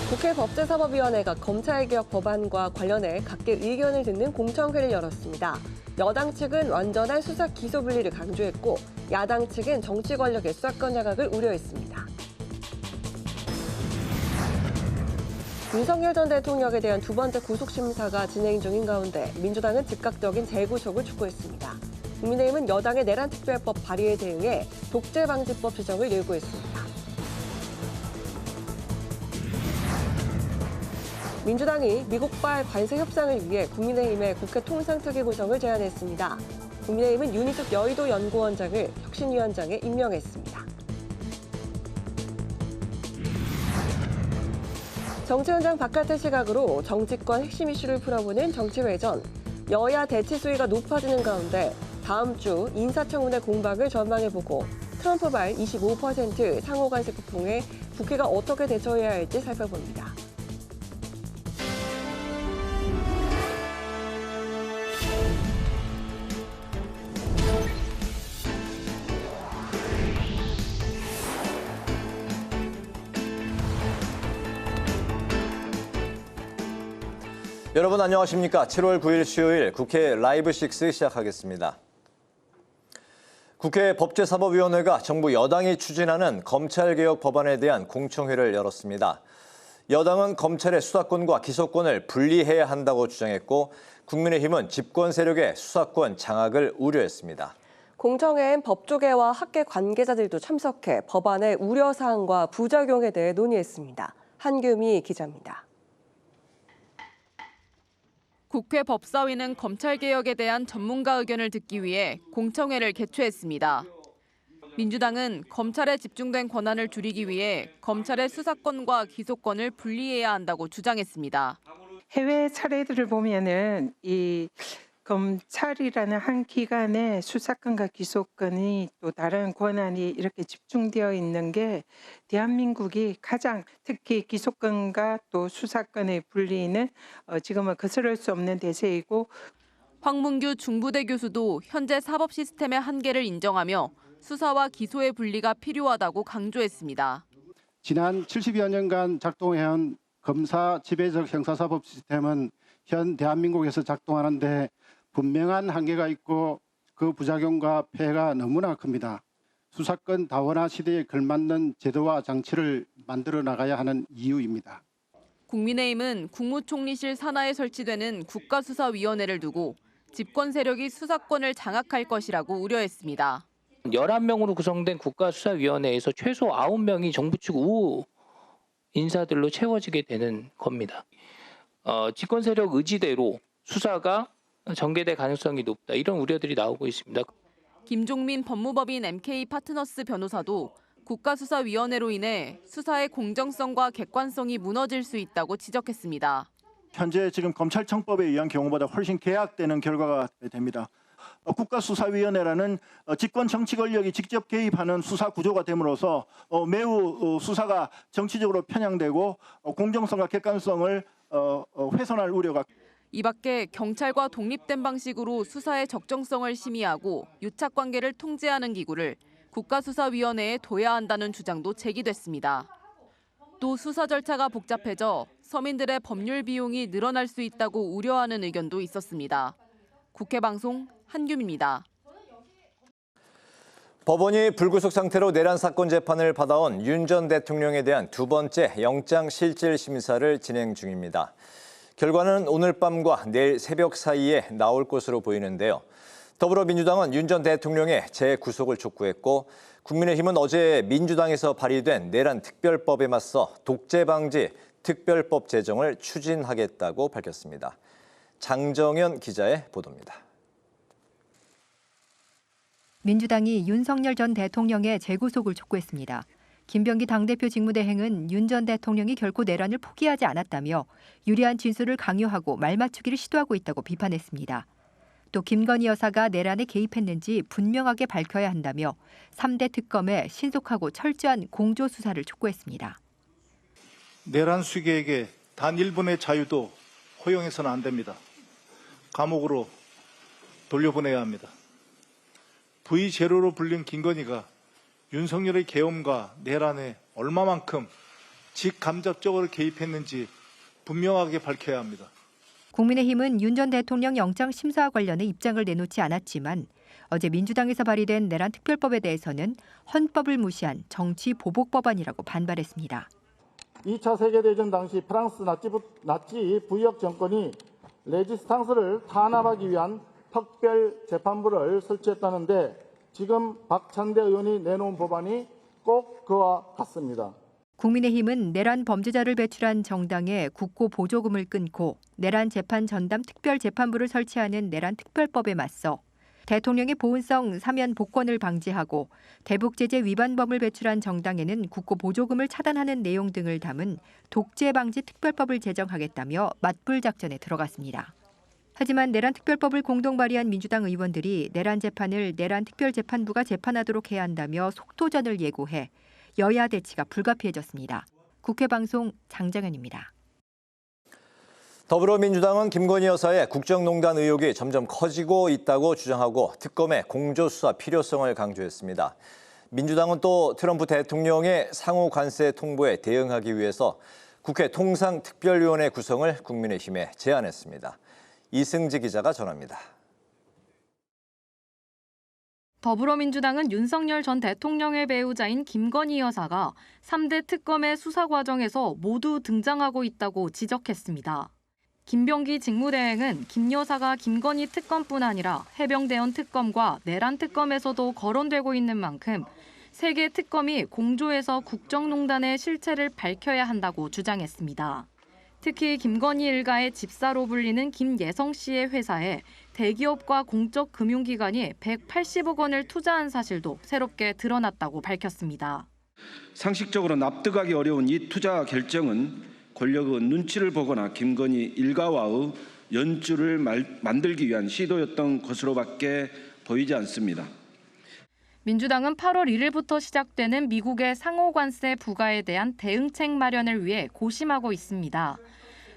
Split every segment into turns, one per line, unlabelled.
국회 법제사법위원회가 검찰개혁 법안과 관련해 각계 의견을 듣는 공청회를 열었습니다. 여당 측은 완전한 수사 기소 분리를 강조했고 야당 측은 정치 권력의 수사권 장악을 우려했습니다. 윤석열 전 대통령에 대한 두 번째 구속심사가 진행 중인 가운데 민주당은 즉각적인 재구속을 촉구했습니다. 국민의힘은 여당의 내란특별법 발의에 대응해 독재방지법 제정을 요구했습니다. 민주당이 미국발 관세 협상을 위해 국민의힘에 국회 통상특위 구성을 제안했습니다. 국민의힘은 윤희숙 여의도 연구원장을 혁신위원장에 임명했습니다. 정치 현장 바깥의 시각으로 정치권 핵심 이슈를 풀어보는 정치회전. 여야 대치 수위가 높아지는 가운데 다음 주 인사청문회 공방을 전망해보고 트럼프발 25% 상호간섭을 통해 국회가 어떻게 대처해야 할지 살펴봅니다.
여러분 안녕하십니까? 7월 9일 수요일 국회 라이브 6 시작하겠습니다. 국회 법제사법위원회가 정부 여당이 추진하는 검찰개혁 법안에 대한 공청회를 열었습니다. 여당은 검찰의 수사권과 기소권을 분리해야 한다고 주장했고 국민의힘은 집권 세력의 수사권 장악을 우려했습니다.
공청회엔 법조계와 학계 관계자들도 참석해 법안의 우려사항과 부작용에 대해 논의했습니다. 한규미 기자입니다.
국회 법사위는 검찰개혁에 대한 전문가 의견을 듣기 위해 공청회를 개최했습니다. 민주당은 검찰에 집중된 권한을 줄이기 위해 검찰의 수사권과 기소권을 분리해야 한다고 주장했습니다.
해외 사례들을 보면은 이 검찰이라는 한 기관의 수사권과 기소권이 또 다른 권한이 이렇게 집중되어 있는 게 대한민국이 가장 특히 기소권과 또 수사권의 분리는 지금은 거스를 수 없는 대세이고
황문규 중부대 교수도 현재 사법 시스템의 한계를 인정하며 수사와 기소의 분리가 필요하다고 강조했습니다.
지난 70여 년간 작동해온 검사 지배적 형사사법 시스템은 현 대한민국에서 작동하는데 분명한 한계가 있고 그 부작용과 폐해가 너무나 큽니다. 수사권 다원화 시대에 걸맞는 제도와 장치를 만들어 나가야 하는 이유입니다.
국민의힘은 국무총리실 산하에 설치되는 국가수사위원회를 두고 집권 세력이 수사권을 장악할 것이라고 우려했습니다.
11명으로 구성된 국가수사위원회에서 최소 9명이 정부 측 우호 인사들로 채워지게 되는 겁니다. 집권 세력 의지대로 수사가 전개될 가능성이 높다. 이런 우려들이 나오고 있습니다.
김종민 법무법인 MK 파트너스 변호사도 국가수사위원회로 인해 수사의 공정성과 객관성이 무너질 수 있다고 지적했습니다.
현재 지금 검찰청법에 의한 경우보다 훨씬 개약되는 결과가 됩니다. 국가수사위원회라는 집권 정치 권력이 직접 개입하는 수사 구조가 됨으로써 매우 수사가 정치적으로 편향되고 공정성과 객관성을 훼손할 우려가.
이 밖에 경찰과 독립된 방식으로 수사의 적정성을 심의하고 유착관계를 통제하는 기구를 국가수사위원회에 둬야 한다는 주장도 제기됐습니다. 또 수사 절차가 복잡해져 서민들의 법률 비용이 늘어날 수 있다고 우려하는 의견도 있었습니다. 국회 방송 한규미입니다.
법원이 불구속 상태로 내란 사건 재판을 받아온 윤 전 대통령에 대한 두 번째 영장 실질 심사를 진행 중입니다. 결과는 오늘 밤과 내일 새벽 사이에 나올 것으로 보이는데요. 더불어민주당은 윤 전 대통령의 재구속을 촉구했고 국민의힘은 어제 민주당에서 발의된 내란 특별법에 맞서 독재방지 특별법 제정을 추진하겠다고 밝혔습니다. 장정현 기자의 보도입니다.
민주당이 윤석열 전 대통령의 재구속을 촉구했습니다. 김병기 당대표 직무대행은 윤 전 대통령이 결코 내란을 포기하지 않았다며 유리한 진술을 강요하고 말맞추기를 시도하고 있다고 비판했습니다. 또 김건희 여사가 내란에 개입했는지 분명하게 밝혀야 한다며 3대 특검에 신속하고 철저한 공조수사를 촉구했습니다.
내란 수괴에게 단 1분의 자유도 허용해서는 안 됩니다. 감옥으로 돌려보내야 합니다. V0로 불린 김건희가 윤석열의 계엄과 내란에 얼마만큼 직간접적으로 개입했는지 분명하게 밝혀야 합니다.
국민의힘은 윤 전 대통령 영장 심사와 관련해 입장을 내놓지 않았지만 어제 민주당에서 발의된 내란 특별법에 대해서는 헌법을 무시한 정치 보복 법안이라고 반발했습니다.
2차 세계대전 당시 프랑스 나치 부역 정권이 레지스탕스를 탄압하기 위한 특별 재판부를 설치했다는데 지금 박찬대 의원이 내놓은 법안이 꼭 그와 같습니다.
국민의힘은 내란 범죄자를 배출한 정당의 국고 보조금을 끊고 내란 재판 전담 특별재판부를 설치하는 내란 특별법에 맞서 대통령의 보훈성 사면 복권을 방지하고 대북제재 위반범을 배출한 정당에는 국고 보조금을 차단하는 내용 등을 담은 독재 방지 특별법을 제정하겠다며 맞불 작전에 들어갔습니다. 하지만 내란 특별법을 공동 발의한 민주당 의원들이 내란 재판을 내란 특별재판부가 재판하도록 해야 한다며 속도전을 예고해 여야 대치가 불가피해졌습니다. 국회 방송 장정현입니다.
더불어민주당은 김건희 여사의 국정농단 의혹이 점점 커지고 있다고 주장하고 특검의 공조수사 필요성을 강조했습니다. 민주당은 또 트럼프 대통령의 상호 관세 통보에 대응하기 위해서 국회 통상특별위원회 구성을 국민의힘에 제안했습니다. 이승지 기자가 전합니다.
더불어민주당은 윤석열 전 대통령의 배우자인 김건희 여사가 3대 특검의 수사 과정에서 모두 등장하고 있다고 지적했습니다. 김병기 직무대행은 김 여사가 김건희 특검뿐 아니라 해병대원 특검과 내란 특검에서도 거론되고 있는 만큼 세 개 특검이 공조해서 국정농단의 실체를 밝혀야 한다고 주장했습니다. 특히 김건희 일가의 집사로 불리는 김예성 씨의 회사에 대기업과 공적 금융기관이 180억 원을 투자한 사실도 새롭게 드러났다고 밝혔습니다.
상식적으로 납득하기 어려운 이 투자 결정은 권력의 눈치를 보거나 김건희 일가와의 연주를 만들기 위한 시도였던 것으로밖에 보이지 않습니다.
민주당은 8월 1일부터 시작되는 미국의 상호관세 부과에 대한 대응책 마련을 위해 고심하고 있습니다.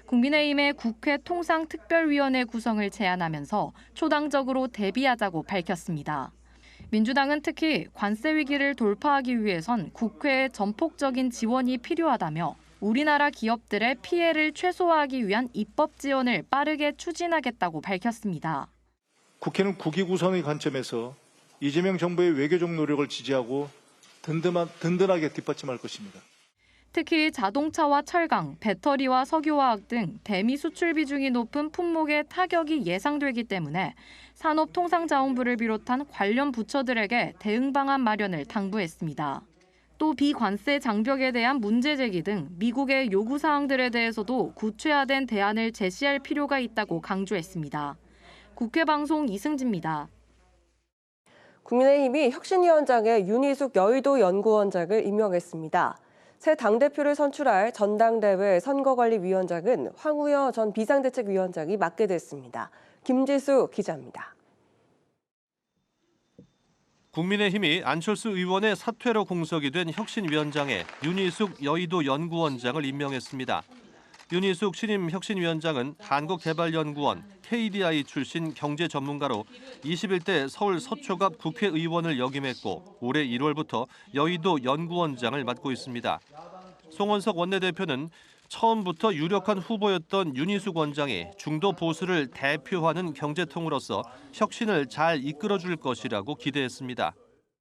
국민의힘의 국회 통상특별위원회 구성을 제안하면서 초당적으로 대비하자고 밝혔습니다. 민주당은 특히 관세 위기를 돌파하기 위해선 국회의 전폭적인 지원이 필요하다며 우리나라 기업들의 피해를 최소화하기 위한 입법 지원을 빠르게 추진하겠다고 밝혔습니다.
국회는 국위 구성의 관점에서 이재명 정부의 외교적 노력을 지지하고 든든하게 뒷받침할 것입니다.
특히 자동차와 철강, 배터리와 석유화학 등 대미 수출 비중이 높은 품목에 타격이 예상되기 때문에 산업통상자원부를 비롯한 관련 부처들에게 대응 방안 마련을 당부했습니다. 또 비관세 장벽에 대한 문제 제기 등 미국의 요구사항들에 대해서도 구체화된 대안을 제시할 필요가 있다고 강조했습니다. 국회 방송 이승지입니다.
국민의힘이 혁신위원장에 윤희숙 여의도 연구원장을 임명했습니다. 새 당대표를 선출할 전당대회 선거관리위원장은 황우여 전 비상대책위원장이 맡게 됐습니다. 김지수 기자입니다.
국민의힘이 안철수 의원의 사퇴로 공석이 된 혁신위원장에 윤희숙 여의도 연구원장을 임명했습니다. 윤희숙 신임 혁신위원장은 한국개발연구원 KDI 출신 경제 전문가로 21대 서울 서초갑 국회의원을 역임했고 올해 1월부터 여의도 연구원장을 맡고 있습니다. 송원석 원내대표는 처음부터 유력한 후보였던 윤희숙 원장이 중도 보수를 대표하는 경제통으로서 혁신을 잘 이끌어줄 것이라고 기대했습니다.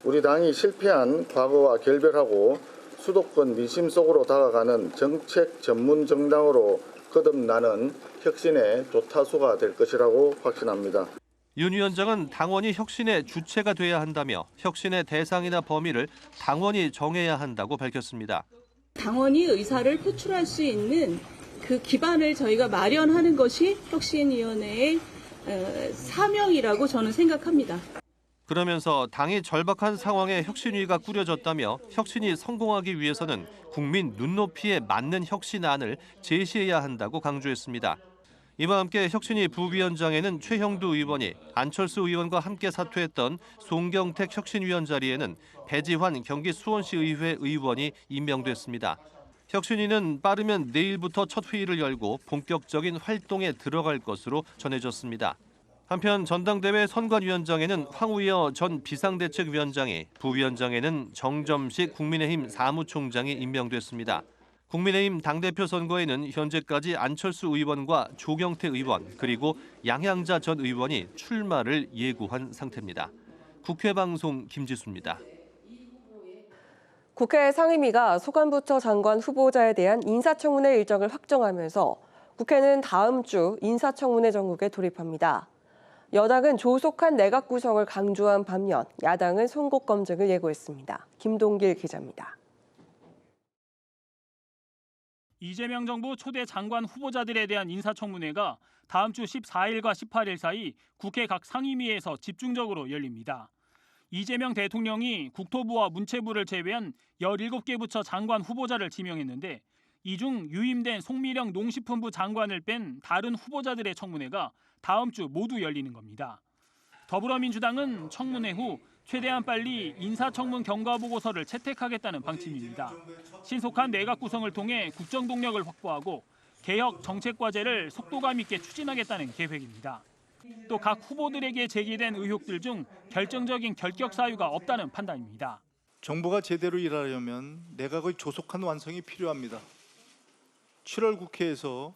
우리 당이 실패한 과거와 결별하고 수도권 민심 속으로 다가가는 정책 전문 정당으로 거듭나는 혁신의 조타수가 될 것이라고 확신합니다.
윤 위원장은 당원이 혁신의 주체가 돼야 한다며 혁신의 대상이나 범위를 당원이 정해야 한다고 밝혔습니다.
당원이 의사를 표출할 수 있는 그 기반을 저희가 마련하는 것이 혁신위원회의 사명이라고 저는 생각합니다.
그러면서 당이 절박한 상황에 혁신위가 꾸려졌다며 혁신이 성공하기 위해서는 국민 눈높이에 맞는 혁신안을 제시해야 한다고 강조했습니다. 이와 함께 혁신위 부위원장에는 최형두 의원이 안철수 의원과 함께 사퇴했던 송경택 혁신위원 자리에는 배지환 경기 수원시의회 의원이 임명됐습니다. 혁신위는 빠르면 내일부터 첫 회의를 열고 본격적인 활동에 들어갈 것으로 전해졌습니다. 한편 전당대회 선관위원장에는 황우여 전 비상대책위원장이, 부위원장에는 정점식 국민의힘 사무총장이 임명됐습니다. 국민의힘 당대표 선거에는 현재까지 안철수 의원과 조경태 의원 그리고 양양자 전 의원이 출마를 예고한 상태입니다. 국회방송 김지수입니다.
국회 상임위가 소관부처 장관 후보자에 대한 인사청문회 일정을 확정하면서 국회는 다음 주 인사청문회 전국에 돌입합니다. 여당은 조속한 내각 구성을 강조한 반면 야당은 송곳 검증을 예고했습니다. 김동길 기자입니다.
이재명 정부 초대 장관 후보자들에 대한 인사청문회가 다음 주 14일과 18일 사이 국회 각 상임위에서 집중적으로 열립니다. 이재명 대통령이 국토부와 문체부를 제외한 17개 부처 장관 후보자를 지명했는데 이 중 유임된 송미령 농식품부 장관을 뺀 다른 후보자들의 청문회가 다음 주 모두 열리는 겁니다. 더불어민주당은 청문회 후 최대한 빨리 인사청문 경과보고서를 채택하겠다는 방침입니다. 신속한 내각 구성을 통해 국정 동력을 확보하고 개혁 정책 과제를 속도감 있게 추진하겠다는 계획입니다. 또 각 후보들에게 제기된 의혹들 중 결정적인 결격 사유가 없다는 판단입니다.
정부가 제대로 일하려면 내각의 조속한 완성이 필요합니다. 7월 국회에서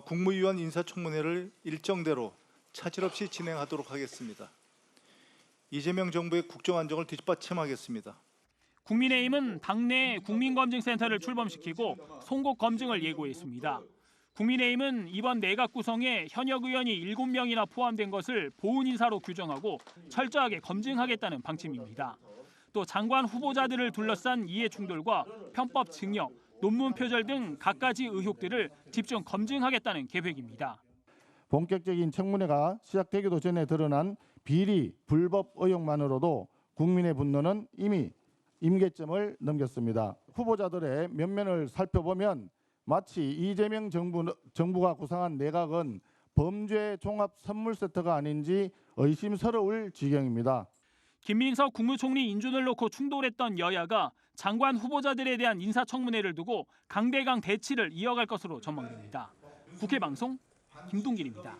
국무위원 인사청문회를 일정대로 차질 없이 진행하도록 하겠습니다. 이재명 정부의 국정 안정을 뒷받침하겠습니다.
국민의힘은 당내 국민검증센터를 출범시키고 송곳 검증을 예고했습니다. 국민의힘은 이번 내각 구성에 현역 의원이 7명이나 포함된 것을 보훈 인사로 규정하고 철저하게 검증하겠다는 방침입니다. 또 장관 후보자들을 둘러싼 이해 충돌과 편법 증여, 논문 표절 등 갖가지 의혹들을 집중 검증하겠다는 계획입니다.
본격적인 청문회가 시작되기도 전에 드러난 비리, 불법 의혹만으로도 국민의 분노는 이미 임계점을 넘겼습니다. 후보자들의 면면을 살펴보면 마치 이재명 정부가 구상한 내각은 범죄 종합 선물 세트가 아닌지 의심스러울 지경입니다.
김민석 국무총리 인준을 놓고 충돌했던 여야가 장관 후보자들에 대한 인사청문회를 두고 강대강 대치를 이어갈 것으로 전망됩니다. 국회 방송 김동길입니다.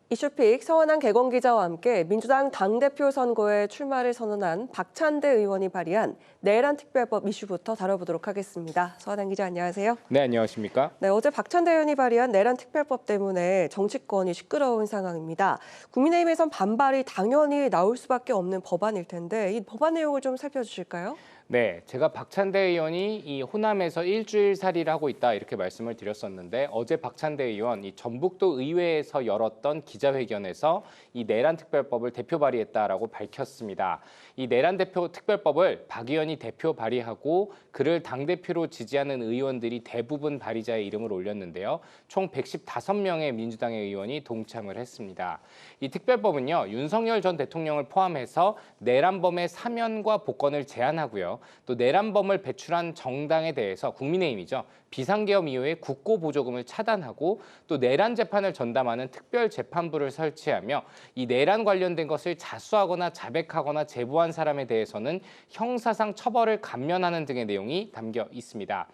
이슈픽 서원한 개건 기자와 함께 민주당 당대표 선거에 출마를 선언한 박찬대 의원이 발의한 내란 특별법 이슈부터 다뤄보도록 하겠습니다. 서원한 기자 안녕하세요.
네, 안녕하십니까?
네, 어제 박찬대 의원이 발의한 내란 특별법 때문에 정치권이 시끄러운 상황입니다. 국민의힘에선 반발이 당연히 나올 수밖에 없는 법안일 텐데 이 법안 내용을 좀 살펴주실까요?
네, 제가 박찬대 의원이 이 호남에서 일주일살이를 하고 있다 이렇게 말씀을 드렸었는데 어제 박찬대 의원 이 전북도 의회에서 열었던 기자회견에서 이 내란 특별법을 대표 발의했다라고 밝혔습니다. 이 내란 특별법을 박 의원이 대표 발의하고 그를 당대표로 지지하는 의원들이 대부분 발의자의 이름을 올렸는데요. 총 115명의 민주당의 의원이 동참을 했습니다. 이 특별법은요, 윤석열 전 대통령을 포함해서 내란범의 사면과 복권을 제한하고요. 또 내란범을 배출한 정당에 대해서 국민의힘이죠. 비상계엄 이후에 국고보조금을 차단하고 또 내란 재판을 전담하는 특별재판부를 설치하며 이 내란 관련된 것을 자수하거나 자백하거나 제보한 사람에 대해서는 형사상 처벌을 감면하는 등의 내용이 담겨 있습니다.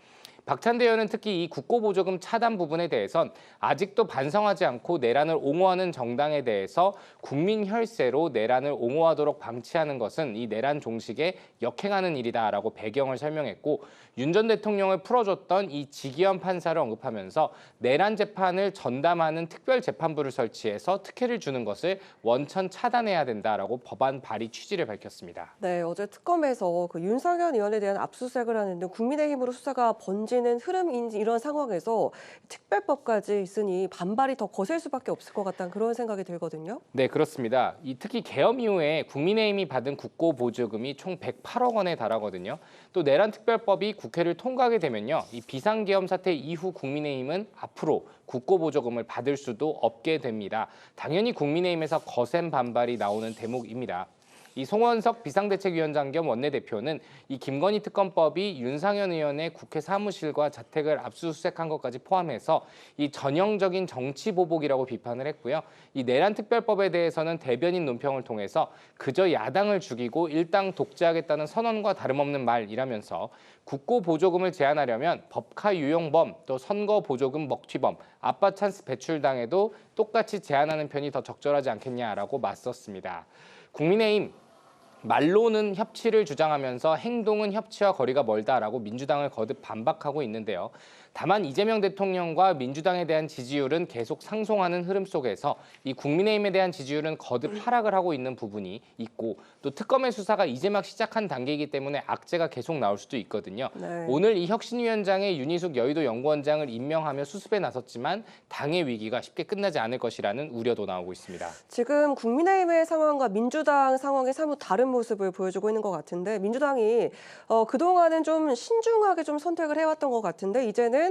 박찬대 의원은 특히 이 국고보조금 차단 부분에 대해선 아직도 반성하지 않고 내란을 옹호하는 정당에 대해서 국민 혈세로 내란을 옹호하도록 방치하는 것은 이 내란 종식에 역행하는 일이다라고 배경을 설명했고 윤 전 대통령을 풀어줬던 이 지기현 판사를 언급하면서 내란 재판을 전담하는 특별재판부를 설치해서 특혜를 주는 것을 원천 차단해야 된다라고 법안 발의 취지를 밝혔습니다.
네, 어제 특검에서 그 윤석열 의원에 대한 압수수색을 하는데 국민의힘으로 수사가 번지는 흐름인 이런 상황에서 특별법까지 있으니 반발이 더 거셀 수밖에 없을 것 같다는 그런 생각이 들거든요.
네, 그렇습니다. 이 특히 계엄 이후에 국민의힘이 받은 국고보조금이 총 108억 원에 달하거든요. 또 내란 특별법이 국회를 통과하게 되면요, 이 비상계엄 사태 이후 국민의힘은 앞으로 국고보조금을 받을 수도 없게 됩니다. 당연히 국민의힘에서 거센 반발이 나오는 대목입니다. 이 송원석 비상대책위원장 겸 원내대표는 이 김건희 특검법이 윤상현 의원의 국회 사무실과 자택을 압수수색한 것까지 포함해서 이 전형적인 정치 보복이라고 비판을 했고요. 이 내란 특별법에 대해서는 대변인 논평을 통해서 그저 야당을 죽이고 일당 독재하겠다는 선언과 다름없는 말이라면서 국고 보조금을 제한하려면 법카 유용범, 또 선거 보조금 먹튀범, 아빠 찬스 배출당해도 똑같이 제한하는 편이 더 적절하지 않겠냐라고 맞섰습니다. 국민의힘 말로는 협치를 주장하면서 행동은 협치와 거리가 멀다라고 민주당을 거듭 반박하고 있는데요. 다만 이재명 대통령과 민주당에 대한 지지율은 계속 상승하는 흐름 속에서 이 국민의힘에 대한 지지율은 거듭 하락을 하고 있는 부분이 있고 또 특검의 수사가 이제 막 시작한 단계이기 때문에 악재가 계속 나올 수도 있거든요.
네.
오늘 이 혁신위원장의 윤희숙 여의도 연구원장을 임명하며 수습에 나섰지만 당의 위기가 쉽게 끝나지 않을 것이라는 우려도 나오고 있습니다.
지금 국민의힘의 상황과 민주당 상황이 사뭇 다른 모습을 보여주고 있는 것 같은데 민주당이 그동안은 좀 신중하게 좀 선택을 해왔던 것 같은데 이제는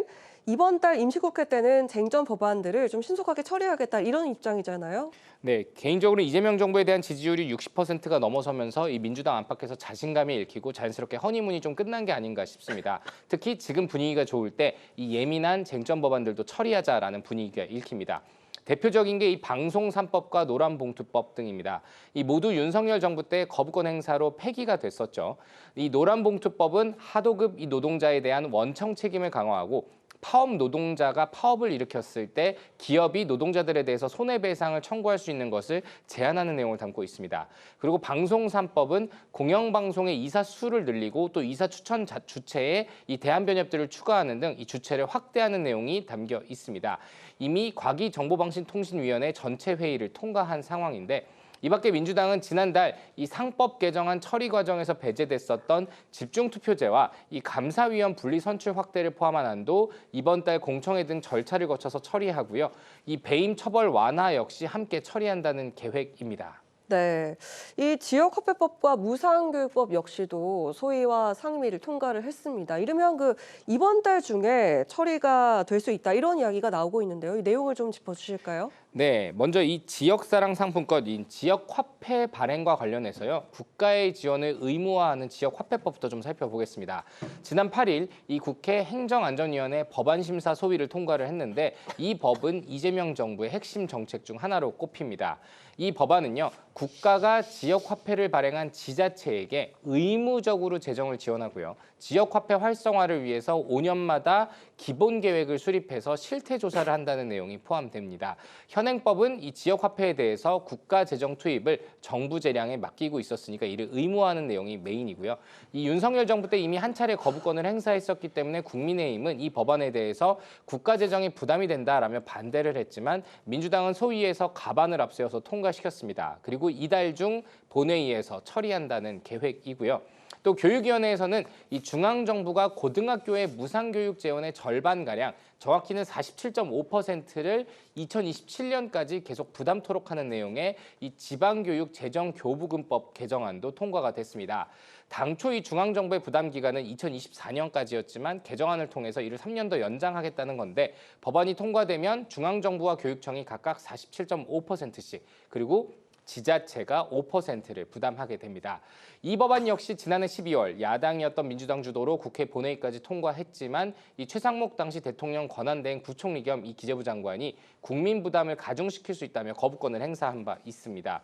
이번 달 임시국회 때는 쟁점 법안들을 좀 신속하게 처리하겠다 이런 입장이잖아요.
네, 개인적으로 이재명 정부에 대한 지지율이 60%가 넘어서면서 이 민주당 안팎에서 자신감이 읽히고 자연스럽게 허니문이 좀 끝난 게 아닌가 싶습니다. 특히 지금 분위기가 좋을 때 이 예민한 쟁점 법안들도 처리하자라는 분위기가 읽힙니다. 대표적인 게 이 방송 3법과 노란봉투법 등입니다. 이 모두 윤석열 정부 때 거부권 행사로 폐기가 됐었죠. 이 노란봉투법은 하도급 이 노동자에 대한 원청 책임을 강화하고 파업 노동자가 파업을 일으켰을 때 기업이 노동자들에 대해서 손해배상을 청구할 수 있는 것을 제한하는 내용을 담고 있습니다. 그리고 방송 3법은 공영방송의 이사 수를 늘리고 또 이사 추천 주체에 이 대한변협들을 추가하는 등 이 주체를 확대하는 내용이 담겨 있습니다. 이미 과기정보방송통신위원회 전체 회의를 통과한 상황인데 이 밖에 민주당은 지난달 이 상법 개정안 처리 과정에서 배제됐었던 집중투표제와 이 감사위원 분리선출 확대를 포함한 안도 이번 달 공청회 등 절차를 거쳐서 처리하고요. 이 배임 처벌 완화 역시 함께 처리한다는 계획입니다.
네, 이 지역화폐법과 무상교육법 역시도 소위와 상임위를 통과를 했습니다. 이러면 이번 달 중에 처리가 될 수 있다 이런 이야기가 나오고 있는데요. 이 내용을 좀 짚어주실까요?
네, 먼저 이 지역사랑 상품권인 지역화폐 발행과 관련해서요. 국가의 지원을 의무화하는 지역화폐법부터 좀 살펴보겠습니다. 지난 8일 이 국회 행정안전위원회 법안심사 소위를 통과를 했는데 이 법은 이재명 정부의 핵심 정책 중 하나로 꼽힙니다. 이 법안은요. 국가가 지역화폐를 발행한 지자체에게 의무적으로 재정을 지원하고요. 지역화폐 활성화를 위해서 5년마다 기본계획을 수립해서 실태조사를 한다는 내용이 포함됩니다. 현행법은 이 지역화폐에 대해서 국가 재정 투입을 정부 재량에 맡기고 있었으니까 이를 의무화하는 내용이 메인이고요. 이 윤석열 정부 때 이미 한 차례 거부권을 행사했었기 때문에 국민의힘은 이 법안에 대해서 국가 재정이 부담이 된다라며 반대를 했지만 민주당은 소위에서 가반을 앞세워서 통과시켰습니다. 그리고 이달 중 본회의에서 처리한다는 계획이고요. 또 교육위원회에서는 이 중앙정부가 고등학교의 무상교육 재원의 절반가량, 정확히는 47.5%를 2027년까지 계속 부담토록 하는 내용의 이 지방교육 재정교부금법 개정안도 통과가 됐습니다. 당초 이 중앙정부의 부담 기간은 2024년까지였지만 개정안을 통해서 이를 3년 더 연장하겠다는 건데 법안이 통과되면 중앙정부와 교육청이 각각 47.5%씩 그리고 지자체가 5%를 부담하게 됩니다. 이 법안 역시 지난해 12월 야당이었던 민주당 주도로 국회 본회의까지 통과했지만 이 최상목 당시 대통령 권한대행 부총리 겸 이 기재부 장관이 국민 부담을 가중시킬 수 있다며 거부권을 행사한 바 있습니다.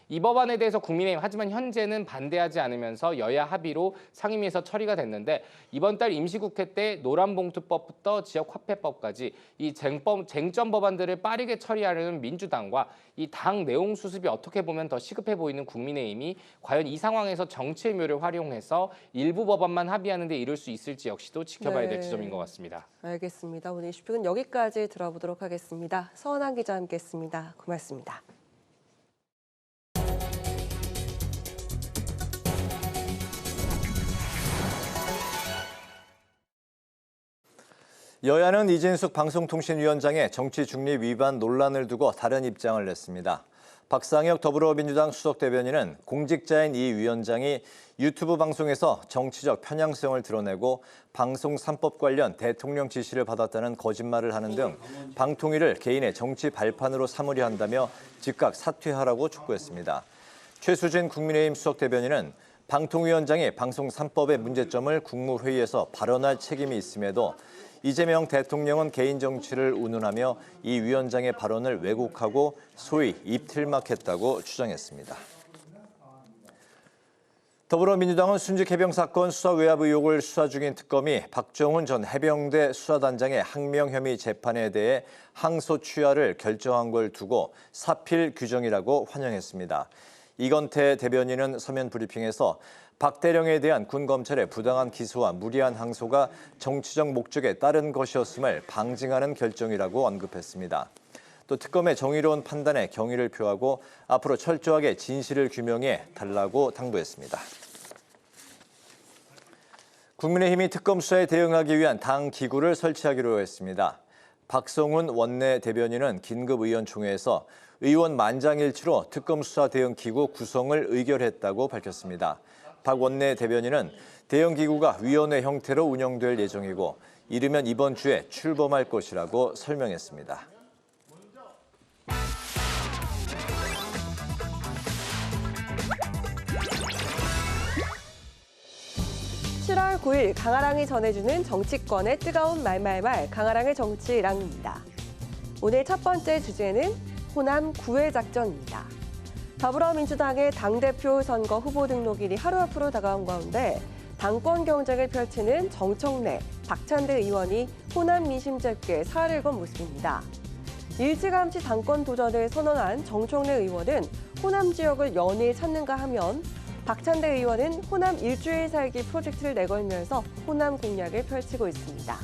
이 법안에 대해서 국민의힘 하지만 현재는 반대하지 않으면서 여야 합의로 상임위에서 처리가 됐는데 이번 달 임시국회 때 노란봉투법부터 지역화폐법까지 이 쟁점 법안들을 빠르게 처리하려는 민주당과 이 당 내용 수습이 어떻게 보면 더 시급해 보이는 국민의힘이 과연 이 상황에서 정치의 묘를 활용해서 일부 법안만 합의하는 데 이를 수 있을지 역시도 지켜봐야 될 지점인 것 같습니다.
알겠습니다. 오늘 이슈픽은 여기까지 들어보도록 하겠습니다. 서원한 기자 함께했습니다. 고맙습니다.
여야는 이진숙 방송통신위원장의 정치 중립 위반 논란을 두고 다른 입장을 냈습니다. 박상혁 더불어민주당 수석대변인은 공직자인 이 위원장이 유튜브 방송에서 정치적 편향성을 드러내고 방송 3법 관련 대통령 지시를 받았다는 거짓말을 하는 등 방통위를 개인의 정치 발판으로 삼으려 한다며 즉각 사퇴하라고 촉구했습니다. 최수진 국민의힘 수석대변인은 방통위원장이 방송 3법의 문제점을 국무회의에서 발언할 책임이 있음에도 이재명 대통령은 개인 정치를 운운하며 이 위원장의 발언을 왜곡하고 소위 입틀막했다고 주장했습니다. 더불어민주당은 순직 해병 사건 수사 외압 의혹을 수사 중인 특검이 박정훈 전 해병대 수사단장의 항명 혐의 재판에 대해 항소 취하를 결정한 걸 두고 사필 규정이라고 환영했습니다. 이건태 대변인은 서면 브리핑에서 박 대령에 대한 군 검찰의 부당한 기소와 무리한 항소가 정치적 목적에 따른 것이었음을 방증하는 결정이라고 언급했습니다. 또 특검의 정의로운 판단에 경의를 표하고 앞으로 철저하게 진실을 규명해 달라고 당부했습니다. 국민의힘이 특검 수사에 대응하기 위한 당 기구를 설치하기로 했습니다. 박성훈 원내 대변인은 긴급의원총회에서 의원 만장일치로 특검 수사 대응 기구 구성을 의결했다고 밝혔습니다. 박 원내 대변인은 대응 기구가 위원회 형태로 운영될 예정이고 이르면 이번 주에 출범할 것이라고 설명했습니다.
7월 9일 강아랑이 전해주는 정치권의 뜨거운 말말말 강아랑의 정치랑입니다. 오늘 첫 번째 주제는 호남 구애 작전입니다. 더불어민주당의 당대표 선거 후보 등록일이 하루 앞으로 다가온 가운데 당권 경쟁을 펼치는 정청래, 박찬대 의원이 호남 민심 잡기에 살을 건 모습입니다. 일찌감치 당권 도전을 선언한 정청래 의원은 호남 지역을 연일 찾는가 하면 박찬대 의원은 호남 일주일 살기 프로젝트를 내걸면서 호남 공략을 펼치고 있습니다.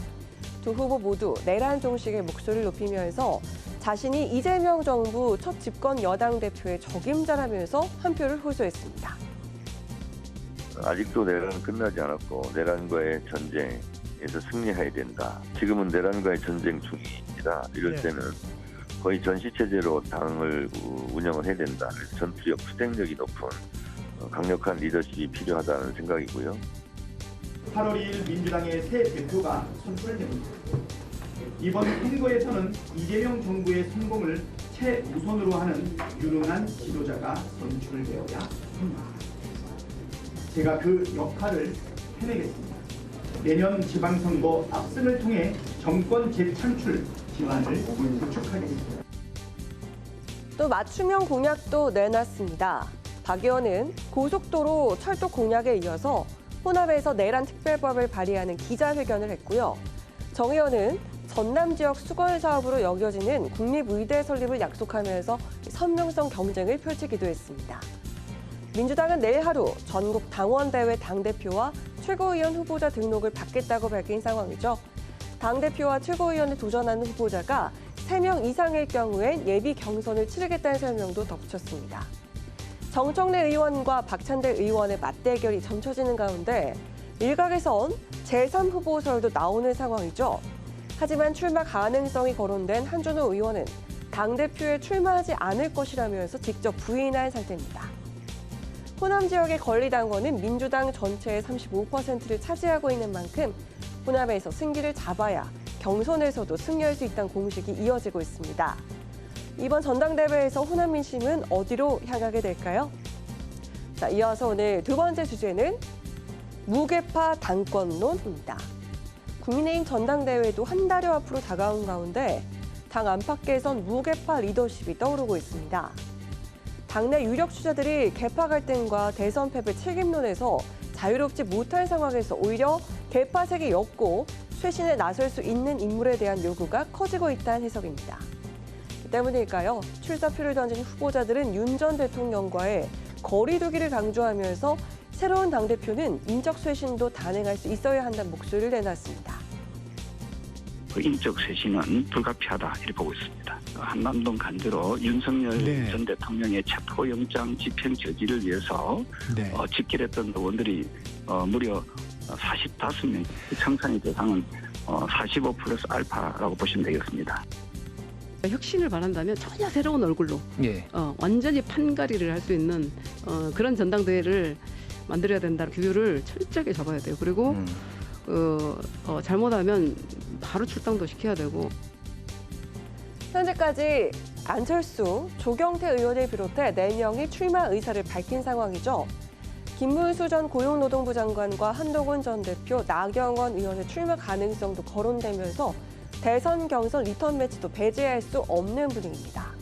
두 후보 모두 내란 종식의 목소리를 높이면서 자신이 이재명 정부 첫 집권 여당 대표의 적임자라면서 한 표를 호소했습니다.
아직도 내란은 끝나지 않았고 내란과의 전쟁에서 승리해야 된다. 지금은 내란과의 전쟁 중입니다. 이럴 때는 거의 전시체제로 당을 운영을 해야 된다. 그래서 전투력, 투쟁력이 높은 강력한 리더십이 필요하다는 생각이고요.
8월 2일 민주당의 새 대표가 선출됩니다. 이번 선거에서는 이재명 정부의 성공을 최우선으로 하는 유능한 지도자가 선출되어야 합니다. 제가 그 역할을 해내겠습니다. 내년 지방선거 압승을 통해 정권 재창출 기반을 구축하겠습니다.
또 맞춤형 공약도 내놨습니다. 박 의원은 고속도로 철도 공약에 이어서 호남에서 내란 특별법을 발의하는 기자회견을 했고요. 정 의원은 전남 지역 수건 사업으로 여겨지는 국립의대 설립을 약속하면서 선명성 경쟁을 펼치기도 했습니다. 민주당은 내일 하루 전국 당원대회 당대표와 최고위원 후보자 등록을 받겠다고 밝힌 상황이죠. 당대표와 최고위원에 도전하는 후보자가 3명 이상일 경우엔 예비 경선을 치르겠다는 설명도 덧붙였습니다. 정청래 의원과 박찬대 의원의 맞대결이 점쳐지는 가운데 일각에선 제3후보설도 나오는 상황이죠. 하지만 출마 가능성이 거론된 한준호 의원은 당대표에 출마하지 않을 것이라면서 직접 부인한 상태입니다. 호남 지역의 권리당원은 민주당 전체의 35%를 차지하고 있는 만큼 호남에서 승기를 잡아야 경선에서도 승리할 수 있다는 공식이 이어지고 있습니다. 이번 전당대회에서 호남 민심은 어디로 향하게 될까요? 자, 이어서 오늘 두 번째 주제는 무게파 당권론입니다. 국민의힘 전당대회도 한 달여 앞으로 다가온 가운데 당 안팎에선 무게파 리더십이 떠오르고 있습니다. 당내 유력 주자들이 계파 갈등과 대선 패배 책임론에서 자유롭지 못한 상황에서 오히려 계파색이 옅고 쇄신에 나설 수 있는 인물에 대한 요구가 커지고 있다는 해석입니다. 때문일까요? 출사표를 던진 후보자들은 윤 전 대통령과의 거리 두기를 강조하면서 새로운 당대표는 인적 쇄신도 단행할 수 있어야 한다는 목소리를 내놨습니다.
인적 쇄신은 불가피하다 이렇게 보고 있습니다. 한남동 간주로 윤석열 전 대통령의 체포영장 집행 저지를 위해서 집결했던 의원들이 무려 45명, 청산의 대상은 45 플러스 알파라고 보시면 되겠습니다.
혁신을 바란다면 전혀 새로운 얼굴로 완전히 판가리를 할 수 있는 그런 전당대회를 만들어야 된다는 규율을 철저하게 잡아야 돼요. 그리고 잘못하면 바로 출당도 시켜야 되고.
현재까지 안철수, 조경태 의원을 비롯해 4명이 출마 의사를 밝힌 상황이죠. 김문수 전 고용노동부 장관과 한동훈 전 대표, 나경원 의원의 출마 가능성도 거론되면서 대선 경선 리턴 매치도 배제할 수 없는 분위기입니다.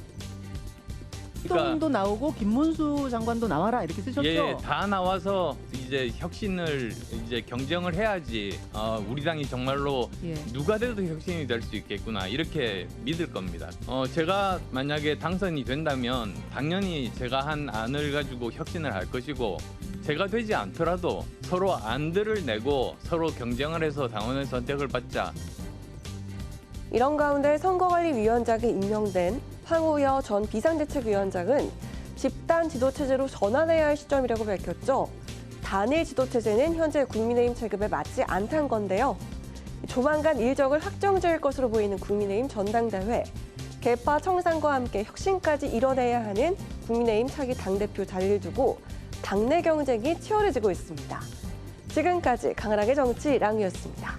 도 나오고 김문수 장관도 나와라 이렇게 쓰셨죠?
예, 다 나와서 이제 혁신을 이제 경쟁을 해야지 우리 당이 정말로 누가 돼도 혁신이 될 수 있겠구나 이렇게 믿을 겁니다. 제가 만약에 당선이 된다면 당연히 제가 한 안을 가지고 혁신을 할 것이고 제가 되지 않더라도 서로 안들을 내고 서로 경쟁을 해서 당원의 선택을 받자.
이런 가운데 선거관리위원장에 임명된 황우여 전 비상대책위원장은 집단 지도체제로 전환해야 할 시점이라고 밝혔죠. 단일 지도체제는 현재 국민의힘 체급에 맞지 않다는 건데요. 조만간 일정을 확정지을 것으로 보이는 국민의힘 전당대회, 개파 청산과 함께 혁신까지 이뤄내야 하는 국민의힘 차기 당대표 자리를 두고 당내 경쟁이 치열해지고 있습니다. 지금까지 강한하게 정치 랑이었습니다.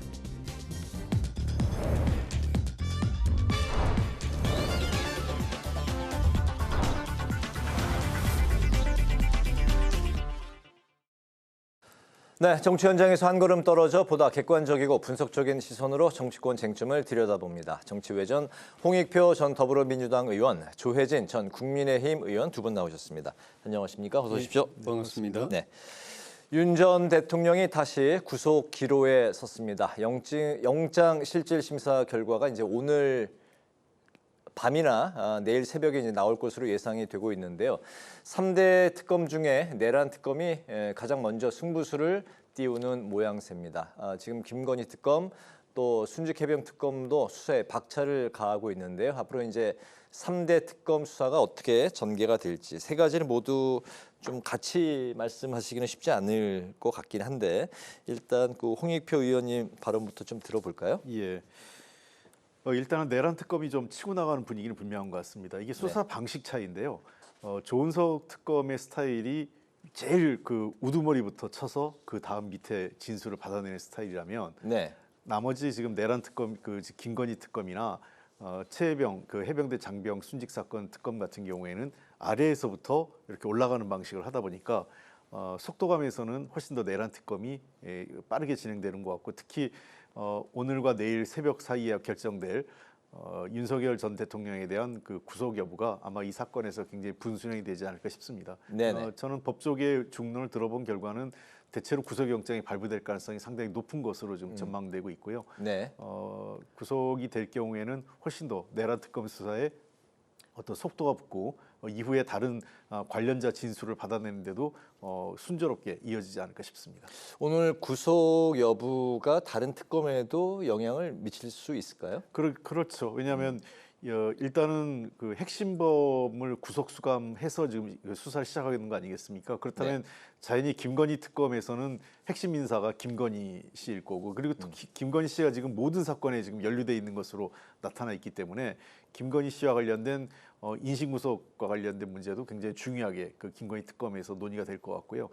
네, 정치 현장에서 한 걸음 떨어져 보다 객관적이고 분석적인 시선으로 정치권 쟁점을 들여다봅니다. 정치외전 홍익표 전 더불어민주당 의원, 조혜진 전 국민의힘 의원 두 분 나오셨습니다. 안녕하십니까? 어서 오십시오.
네, 반갑습니다.
네. 윤 전 대통령이 다시 구속 기로에 섰습니다. 영장 실질 심사 결과가 이제 오늘 밤이나 내일 새벽에 이제 나올 것으로 예상이 되고 있는데요. 3대 특검 중에 내란 특검이 가장 먼저 승부수를 띄우는 모양새입니다. 지금 김건희 특검 또 순직해병 특검도 수사에 박차를 가하고 있는데요. 앞으로 이제 3대 특검 수사가 어떻게 전개가 될지 세 가지를 모두 좀 같이 말씀하시기는 쉽지 않을 것 같긴 한데 일단 그 홍익표 의원님 발언부터 좀 들어볼까요?
예. 일단은 내란 특검이 좀 치고 나가는 분위기는 분명한 것 같습니다. 이게 수사 방식 차이인데요. 조은석 특검의 스타일이 제일 그 우두머리부터 쳐서 그 다음 밑에 진술을 받아내는 스타일이라면 나머지 지금 내란 특검, 그 김건희 특검이나 최해병, 그 해병대 장병 순직 사건 특검 같은 경우에는 아래에서부터 이렇게 올라가는 방식을 하다 보니까 속도감에서는 훨씬 더 내란 특검이 빠르게 진행되는 것 같고 특히 오늘과 내일 새벽 사이에 결정될 윤석열 전 대통령에 대한 그 구속 여부가 아마 이 사건에서 굉장히 분수령이 되지 않을까 싶습니다. 저는 법조계 중론을 들어본 결과는 대체로 구속영장이 발부될 가능성이 상당히 높은 것으로 좀 전망되고 있고요. 구속이 될 경우에는 훨씬 더 내란 특검 수사에 어떤 속도가 붙고 이후에 다른 관련자 진술을 받아내는데도 순조롭게 이어지지 않을까 싶습니다.
오늘 구속 여부가 다른 특검에도 영향을 미칠 수 있을까요?
그렇죠. 왜냐하면 일단은 그 핵심범을 구속 수감해서 지금 수사를 시작하는 거 아니겠습니까? 그렇다면 자연히 김건희 특검에서는 핵심 인사가 김건희 씨일 거고 그리고 또 김건희 씨가 지금 모든 사건에 지금 연루돼 있는 것으로 나타나 있기 때문에 김건희 씨와 관련된 인신구속과 관련된 문제도 굉장히 중요하게 그 김건희 특검에서 논의가 될 것 같고요.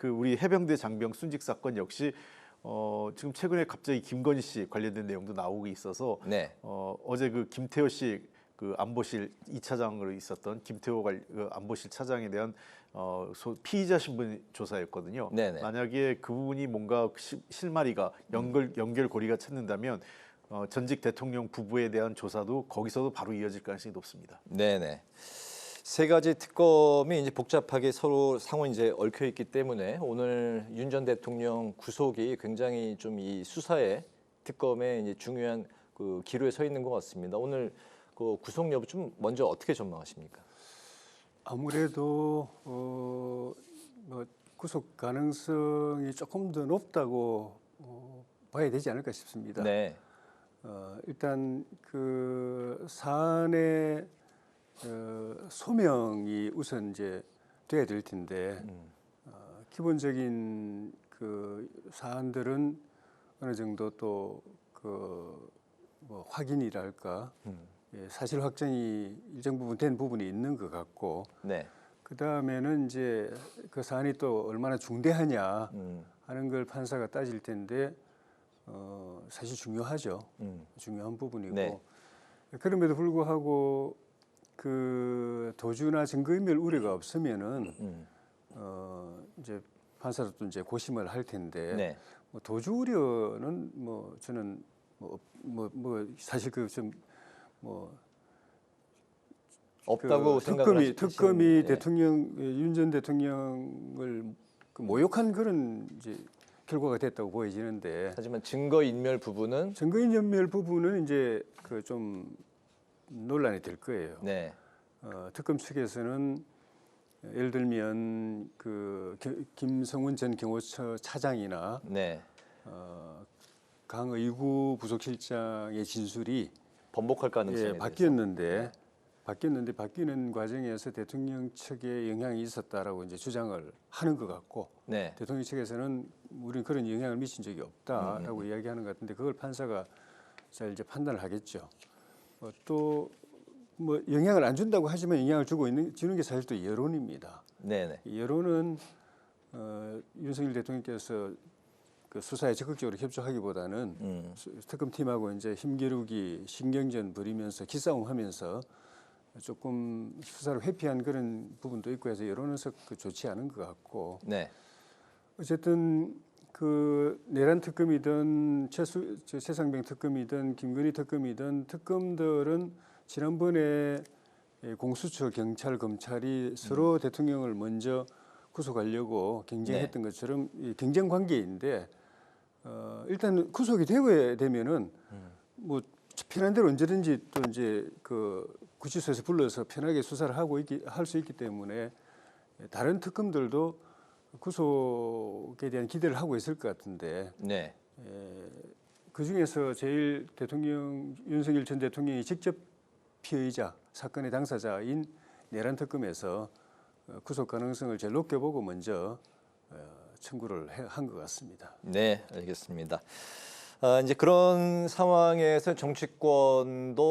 우리 해병대 장병 순직 사건 역시 지금 최근에 갑자기 김건희 씨 관련된 내용도 나오고 있어서 어제 그 김태호 씨 그 안보실 2차장으로 있었던 김태호 안보실 차장에 대한 피의자 신분 조사였거든요. 만약에 그분이 뭔가 실마리가 연결고리가 찾는다면 전직 대통령 부부에 대한 조사도 거기서도 바로 이어질 가능성이 높습니다.
네네. 세 가지 특검이 이제 복잡하게 서로 상호 이제 얽혀 있기 때문에 오늘 윤 전 대통령 구속이 굉장히 좀 이 수사의 특검에 이제 중요한 그 기로에 서 있는 것 같습니다. 오늘 그 구속 여부 좀 먼저 어떻게 전망하십니까?
아무래도 구속 가능성이 조금 더 높다고 봐야 되지 않을까 싶습니다. 일단 그 사안의 소명이 우선 이제 돼야 될 텐데 기본적인 그 사안들은 어느 정도 또 그 뭐 확인이랄까 사실 확정이 일정 부분 된 부분이 있는 것 같고 그 다음에는 이제 그 사안이 또 얼마나 중대하냐 하는 걸 판사가 따질 텐데 사실 중요하죠. 중요한 부분이고 그럼에도 불구하고
그 도주나 증거인멸 우려가 없으면은 이제 판사도 또 이제 고심을 할 텐데
네.
뭐 도주 우려는 뭐 저는 뭐 사실 그 좀 뭐
없다고 생각을
특검이 대통령 윤 전 대통령을 그 모욕한 그런 이제 결과가 됐다고 보여지는데
하지만 증거인멸 부분은
이제 그 좀 논란이 될 거예요.
네.
특검 측에서는 예를 들면 그 김성훈 전 경호처 차장이나
네.
강의구 부속실장의 진술이
번복할 가능성이
바뀌었는데 바뀌는 과정에서 대통령 측에 영향이 있었다라고 이제 주장을 하는 것 같고
네.
대통령 측에서는 우리는 그런 영향을 미친 적이 없다라고 이야기하는 것 같은데 그걸 판사가 잘 이제 판단을 하겠죠. 또 뭐 영향을 안 준다고 하지만 영향을 주는 게 사실 또 여론입니다.
네네.
여론은 윤석열 대통령께서 그 수사에 적극적으로 협조하기보다는 특검팀하고 이제 힘겨루기 신경전 벌이면서 기싸움하면서 조금 수사를 회피한 그런 부분도 있고 해서 여론에서 좋지 않은 것 같고.
네.
어쨌든 그 내란 특검이든 최상병 특검이든 김건희 특검이든 특검들은 지난번에 공수처, 경찰, 검찰이 서로 대통령을 먼저 구속하려고 경쟁했던 것처럼 경쟁 관계인데 일단 구속이 되면은 뭐 편한 대로 언제든지 또 이제 그 구치소에서 불러서 편하게 수사를 할 수 있기 때문에 다른 특검들도 구속에 대한 기대를 하고 있을 것 같은데
네.
그 중에서 제일 윤석열 전 대통령이 직접 피의자, 사건의 당사자인 내란 특검에서 구속 가능성을 제일 높게 보고 먼저 청구를 한 것 같습니다.
네, 알겠습니다. 이제 그런 상황에서 정치권도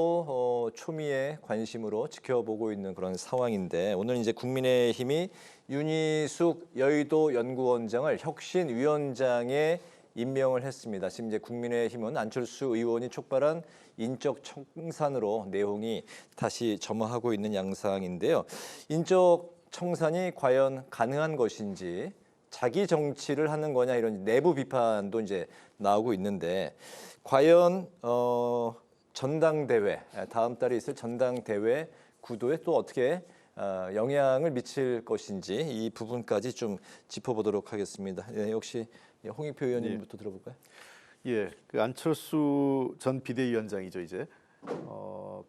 초미의 관심으로 지켜보고 있는 그런 상황인데 오늘 이제 국민의힘이 윤희숙 여의도 연구원장을 혁신위원장에 임명을 했습니다. 지금 이제 국민의힘은 안철수 의원이 촉발한 인적 청산으로 내용이 다시 점화하고 있는 양상인데요. 인적 청산이 과연 가능한 것인지 자기 정치를 하는 거냐 이런 내부 비판도 이제 나오고 있는데 과연 전당대회 다음 달에 있을 전당대회 구도에 또 어떻게 영향을 미칠 것인지 이 부분까지 좀 짚어보도록 하겠습니다. 네, 역시 홍익표 의원님부터 들어볼까요?
예, 그 안철수 전 비대위원장이죠 이제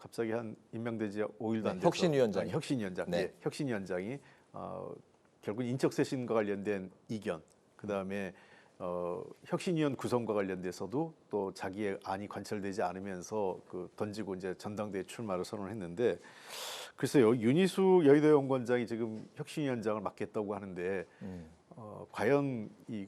갑자기 한 임명되지 5일도 안 돼서
혁신위원장.
혁신위원장.
네.
예, 혁신위원장이 결국 인적 쇄신과 관련된 이견, 그 다음에 혁신위원 구성과 관련돼서도 또 자기의 안이 관철되지 않으면서 던지고 이제 전당대회 출마를 선언했는데 글쎄요 윤희숙 여의도 연구원장이 지금 혁신위원장을 맡겠다고 하는데 과연 이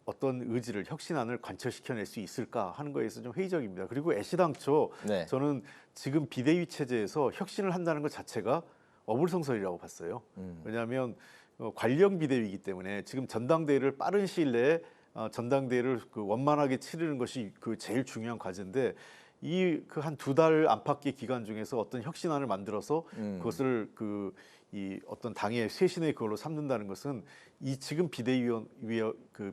어떤 의지를 혁신안을 관철시켜낼 수 있을까 하는 거에서 좀 회의적입니다. 그리고 애시당초
네.
저는 지금 비대위 체제에서 혁신을 한다는 것 자체가 어불성설이라고 봤어요. 왜냐하면 관령 비대위이기 때문에 지금 전당대회를 빠른 시일 내에 전당대회를 원만하게 치르는 것이 제일 중요한 과제인데 이 한 2달 안팎의 기간 중에서 어떤 혁신안을 만들어서 그것을 이 어떤 당의 쇄신의 그걸로 삼는다는 것은 이 지금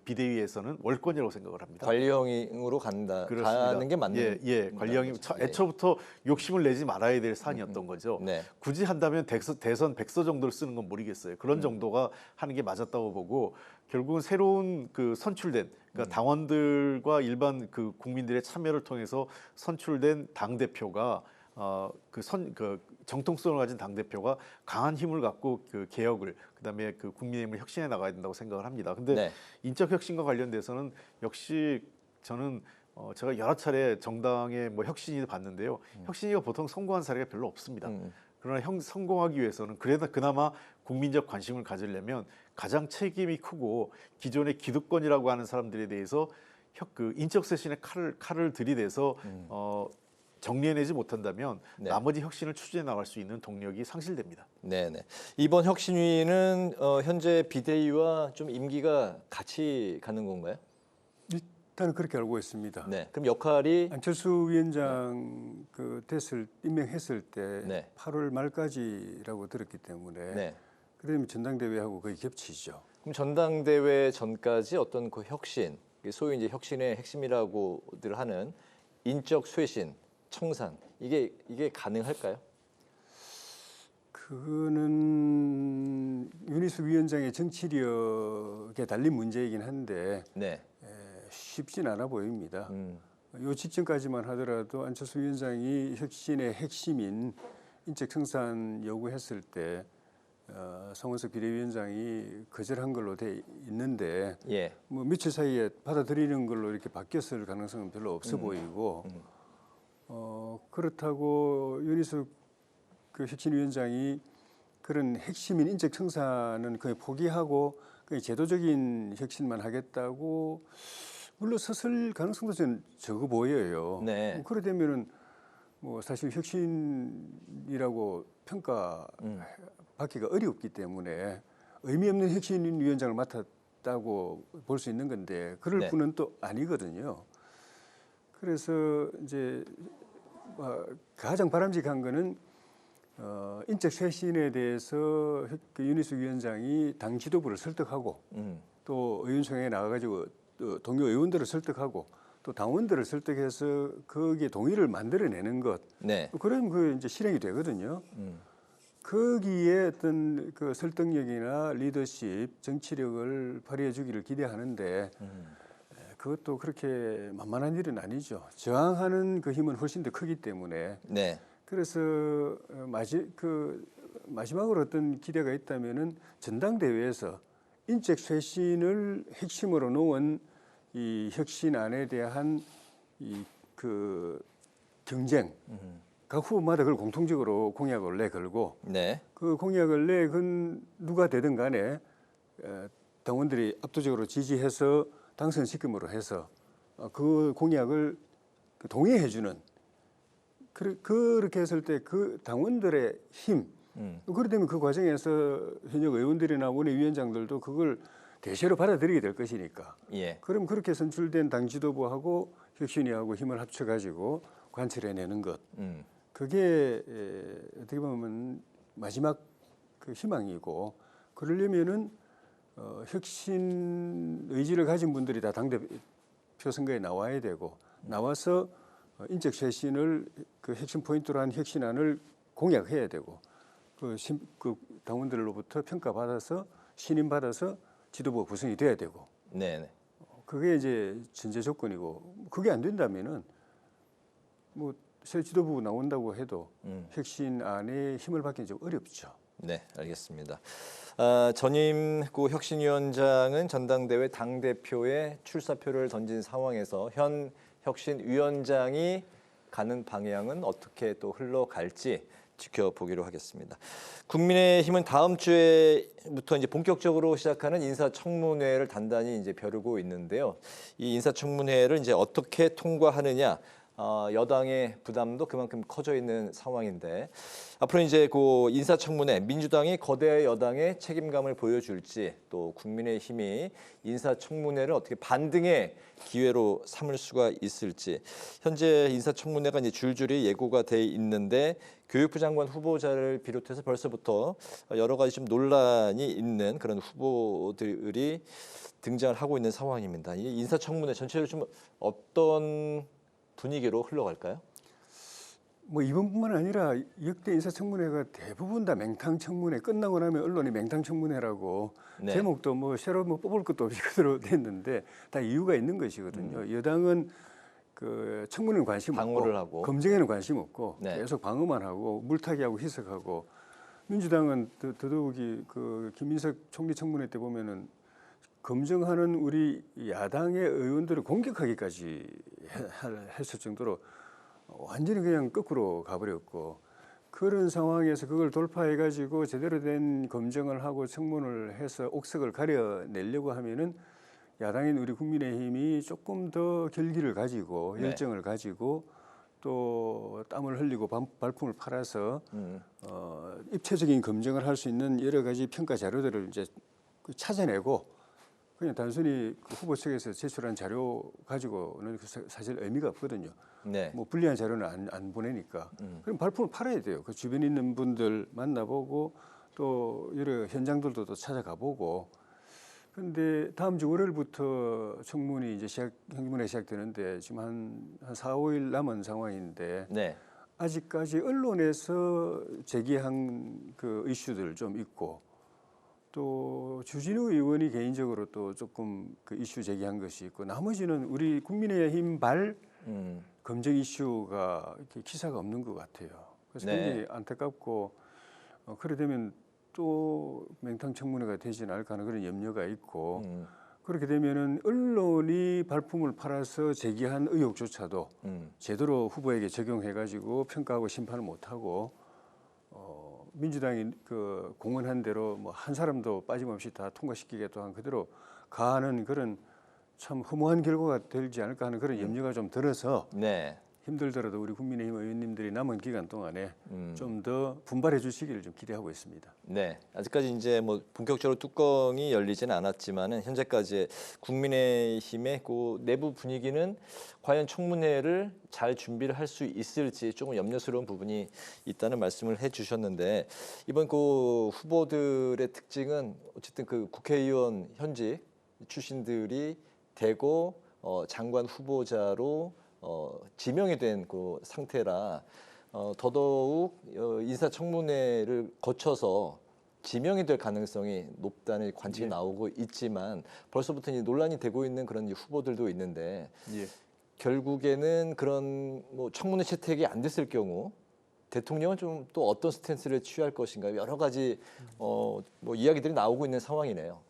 비대위에서는 월권이라고 생각을 합니다.
관리형으로 가는 게 맞는.
예, 관리형이 애초부터 욕심을 내지 말아야 될 사안이었던 거죠.
네.
굳이 한다면 대선 100서 정도를 쓰는 건 모르겠어요. 그런 정도가 하는 게 맞았다고 보고 결국은 새로운 선출된 그러니까 당원들과 일반 국민들의 참여를 통해서 선출된 당 대표가 정통성을 가진 당 대표가 강한 힘을 갖고 개혁을 그다음에 국민의힘을 혁신해 나가야 된다고 생각을 합니다. 근데
네.
인적 혁신과 관련돼서는 역시 저는 제가 여러 차례 정당의 혁신이 봤는데요. 혁신이가 보통 성공한 사례가 별로 없습니다. 그러나 성공하기 위해서는 그나마 국민적 관심을 가지려면 가장 책임이 크고 기존의 기득권이라고 하는 사람들에 대해서 인적 쇄신의 칼을 들이대서 정리해내지 못한다면
네.
나머지 혁신을 추진해 나갈 수 있는 동력이 상실됩니다.
네네. 이번 혁신위는 현재 비대위와 좀 임기가 같이 가는 건가요?
저는 그렇게 알고 있습니다.
네. 그럼 역할이
안철수 위원장 임명했을 때
네.
8월 말까지라고 들었기 때문에
네.
그러면 전당대회하고 거의 겹치죠.
그럼 전당대회 전까지 어떤 그 혁신, 소위 이제 혁신의 핵심이라고들 하는 인적 쇄신, 청산 이게 가능할까요?
그거는 윤희숙 위원장의 정치력에 달린 문제이긴 한데
네.
쉽진 않아 보입니다. 요 직전까지만 하더라도 안철수 위원장이 혁신의 핵심인 인적 청산 요구했을 때 성원석 비대위원장이 거절한 걸로 돼 있는데
예.
뭐 며칠 사이에 받아들이는 걸로 이렇게 바뀌었을 가능성은 별로 없어 보이고 그렇다고 윤희숙 그 혁신위원장이 그런 핵심인 인적 청산은 거의 포기하고 거의 제도적인 혁신만 하겠다고 물러섰을 가능성도 저는 적어 보여요.
네.
그래 되면은 뭐 사실 혁신이라고 평가받기가 어렵기 때문에 의미 없는 혁신위원장을 맡았다고 볼 수 있는 건데 그럴
네.
분은 또 아니거든요. 그래서 이제 가장 바람직한 거는 인적 쇄신에 대해서 그 윤희숙 위원장이 당 지도부를 설득하고 또 의원총회에 나가가지고 또 동료 의원들을 설득하고 또 당원들을 설득해서 거기에 동의를 만들어내는 것.
네.
그러면 그 이제 실행이 되거든요. 거기에 어떤 그 설득력이나 리더십, 정치력을 발휘해 주기를 기대하는데 그것도 그렇게 만만한 일은 아니죠. 저항하는 그 힘은 훨씬 더 크기 때문에.
네.
그래서 마지막으로 어떤 기대가 있다면은 전당대회에서 인적 쇄신을 핵심으로 놓은 이 혁신안에 대한 이 그 경쟁. 각 후보마다 그걸 공통적으로 공약을 내걸고
네.
그 공약을 내건 누가 되든 간에 당원들이 압도적으로 지지해서 당선시킴으로 해서 그 공약을 동의해주는 그렇게 했을 때 그 당원들의 힘 그렇게 되면 그 과정에서 현역 의원들이나 원외위원장들도 그걸 대세로 받아들이게 될 것이니까
예.
그럼 그렇게 선출된 당 지도부하고 혁신위하고 힘을 합쳐가지고 관철해내는 것 그게 어떻게 보면 마지막 그 희망이고 그러려면은 혁신 의지를 가진 분들이 다 당대표 선거에 나와야 되고 나와서 인적 쇄신을 그 핵심 포인트로 한 혁신안을 공약해야 되고 그 당원들로부터 평가받아서 신임받아서 지도부가 구성이 돼야 되고
네.
그게 이제 전제 조건이고 그게 안 된다면은 뭐 새 지도부 나온다고 해도 혁신안에 힘을 받기는 좀 어렵죠.
네, 알겠습니다. 전임 혁신위원장은 전당대회 당대표에 출사표를 던진 상황에서 현 혁신위원장이 가는 방향은 어떻게 또 흘러갈지 지켜보기로 하겠습니다. 국민의힘은 다음 주에부터 이제 본격적으로 시작하는 인사청문회를 단단히 이제 벼르고 있는데요. 이 인사청문회를 이제 어떻게 통과하느냐. 여당의 부담도 그만큼 커져 있는 상황인데 앞으로 이제 그 인사청문회 민주당이 거대 여당의 책임감을 보여줄지 또 국민의힘이 인사청문회를 어떻게 반등의 기회로 삼을 수가 있을지 현재 인사청문회가 이제 줄줄이 예고가 돼 있는데 교육부 장관 후보자를 비롯해서 벌써부터 여러 가지 좀 논란이 있는 그런 후보들이 등장을 하고 있는 상황입니다. 이 인사청문회 전체로 좀 어떤 분위기로 흘러갈까요?
뭐 이번뿐만 아니라 역대 인사청문회가 대부분 다 맹탕청문회 끝나고 나면 언론이 맹탕청문회라고
네.
제목도 뭐 새로 뭐 뽑을 것도 없이 그대로 됐는데 다 이유가 있는 것이거든요. 여당은 그 청문회는 관심
방어를
없고
하고.
검증에는 관심 없고
네.
계속 방어만 하고 물타기하고 희석하고 민주당은 더더욱이 그 김민석 총리 청문회 때 보면은 검증하는 우리 야당의 의원들을 공격하기까지 했을 정도로 완전히 그냥 거꾸로 가버렸고 그런 상황에서 그걸 돌파해가지고 제대로 된 검증을 하고 청문을 해서 옥석을 가려내려고 하면은 야당인 우리 국민의힘이 조금 더 결기를 가지고
네.
열정을 가지고 또 땀을 흘리고 발품을 팔아서 입체적인 검증을 할 수 있는 여러 가지 평가 자료들을 이제 찾아내고 그냥 단순히 그 후보 측에서 제출한 자료 가지고는 사실 의미가 없거든요.
네.
뭐 불리한 자료는 안 보내니까. 그럼 발품을 팔아야 돼요. 그 주변에 있는 분들 만나보고 또 여러 현장들도 또 찾아가 보고. 근데 다음 주 월요일부터 청문이 이제 형문회 시작되는데 지금 한 4, 5일 남은 상황인데
네.
아직까지 언론에서 제기한 그 이슈들 좀 있고 또 주진우 의원이 개인적으로 또 조금 그 이슈 제기한 것이 있고 나머지는 우리 국민의힘 발 검증 이슈가 이렇게 기사가 없는 것 같아요. 그래서
네.
굉장히 안타깝고 그래 되면 또 맹탕 청문회가 되지는 않을까 하는 그런 염려가 있고 그렇게 되면은 언론이 발품을 팔아서 제기한 의혹조차도 제대로 후보에게 적용해가지고 평가하고 심판을 못하고 민주당이 그 공언한 대로 뭐 한 사람도 빠짐없이 다 통과시키겠다 한 그대로 가는 그런 참 허무한 결과가 되지 않을까 하는 그런 염려가 좀 들어서
네.
힘들더라도 우리 국민의힘 의원님들이 남은 기간 동안에 좀 더 분발해 주시기를 좀 기대하고 있습니다.
네, 아직까지 이제 뭐 본격적으로 뚜껑이 열리지는 않았지만은 현재까지 국민의힘의 그 내부 분위기는 과연 청문회를 잘 준비를 할 수 있을지 조금 염려스러운 부분이 있다는 말씀을 해주셨는데 이번 그 후보들의 특징은 어쨌든 그 국회의원 현직 출신들이 되고 장관 후보자로 지명이 된 그 상태라 더더욱 인사청문회를 거쳐서 지명이 될 가능성이 높다는 관측이 나오고 있지만 벌써부터 이제 논란이 되고 있는 그런 후보들도 있는데 결국에는 그런 뭐 청문회 채택이 안 됐을 경우 대통령은 좀 또 어떤 스탠스를 취할 것인가 여러 가지 뭐 이야기들이 나오고 있는 상황이네요.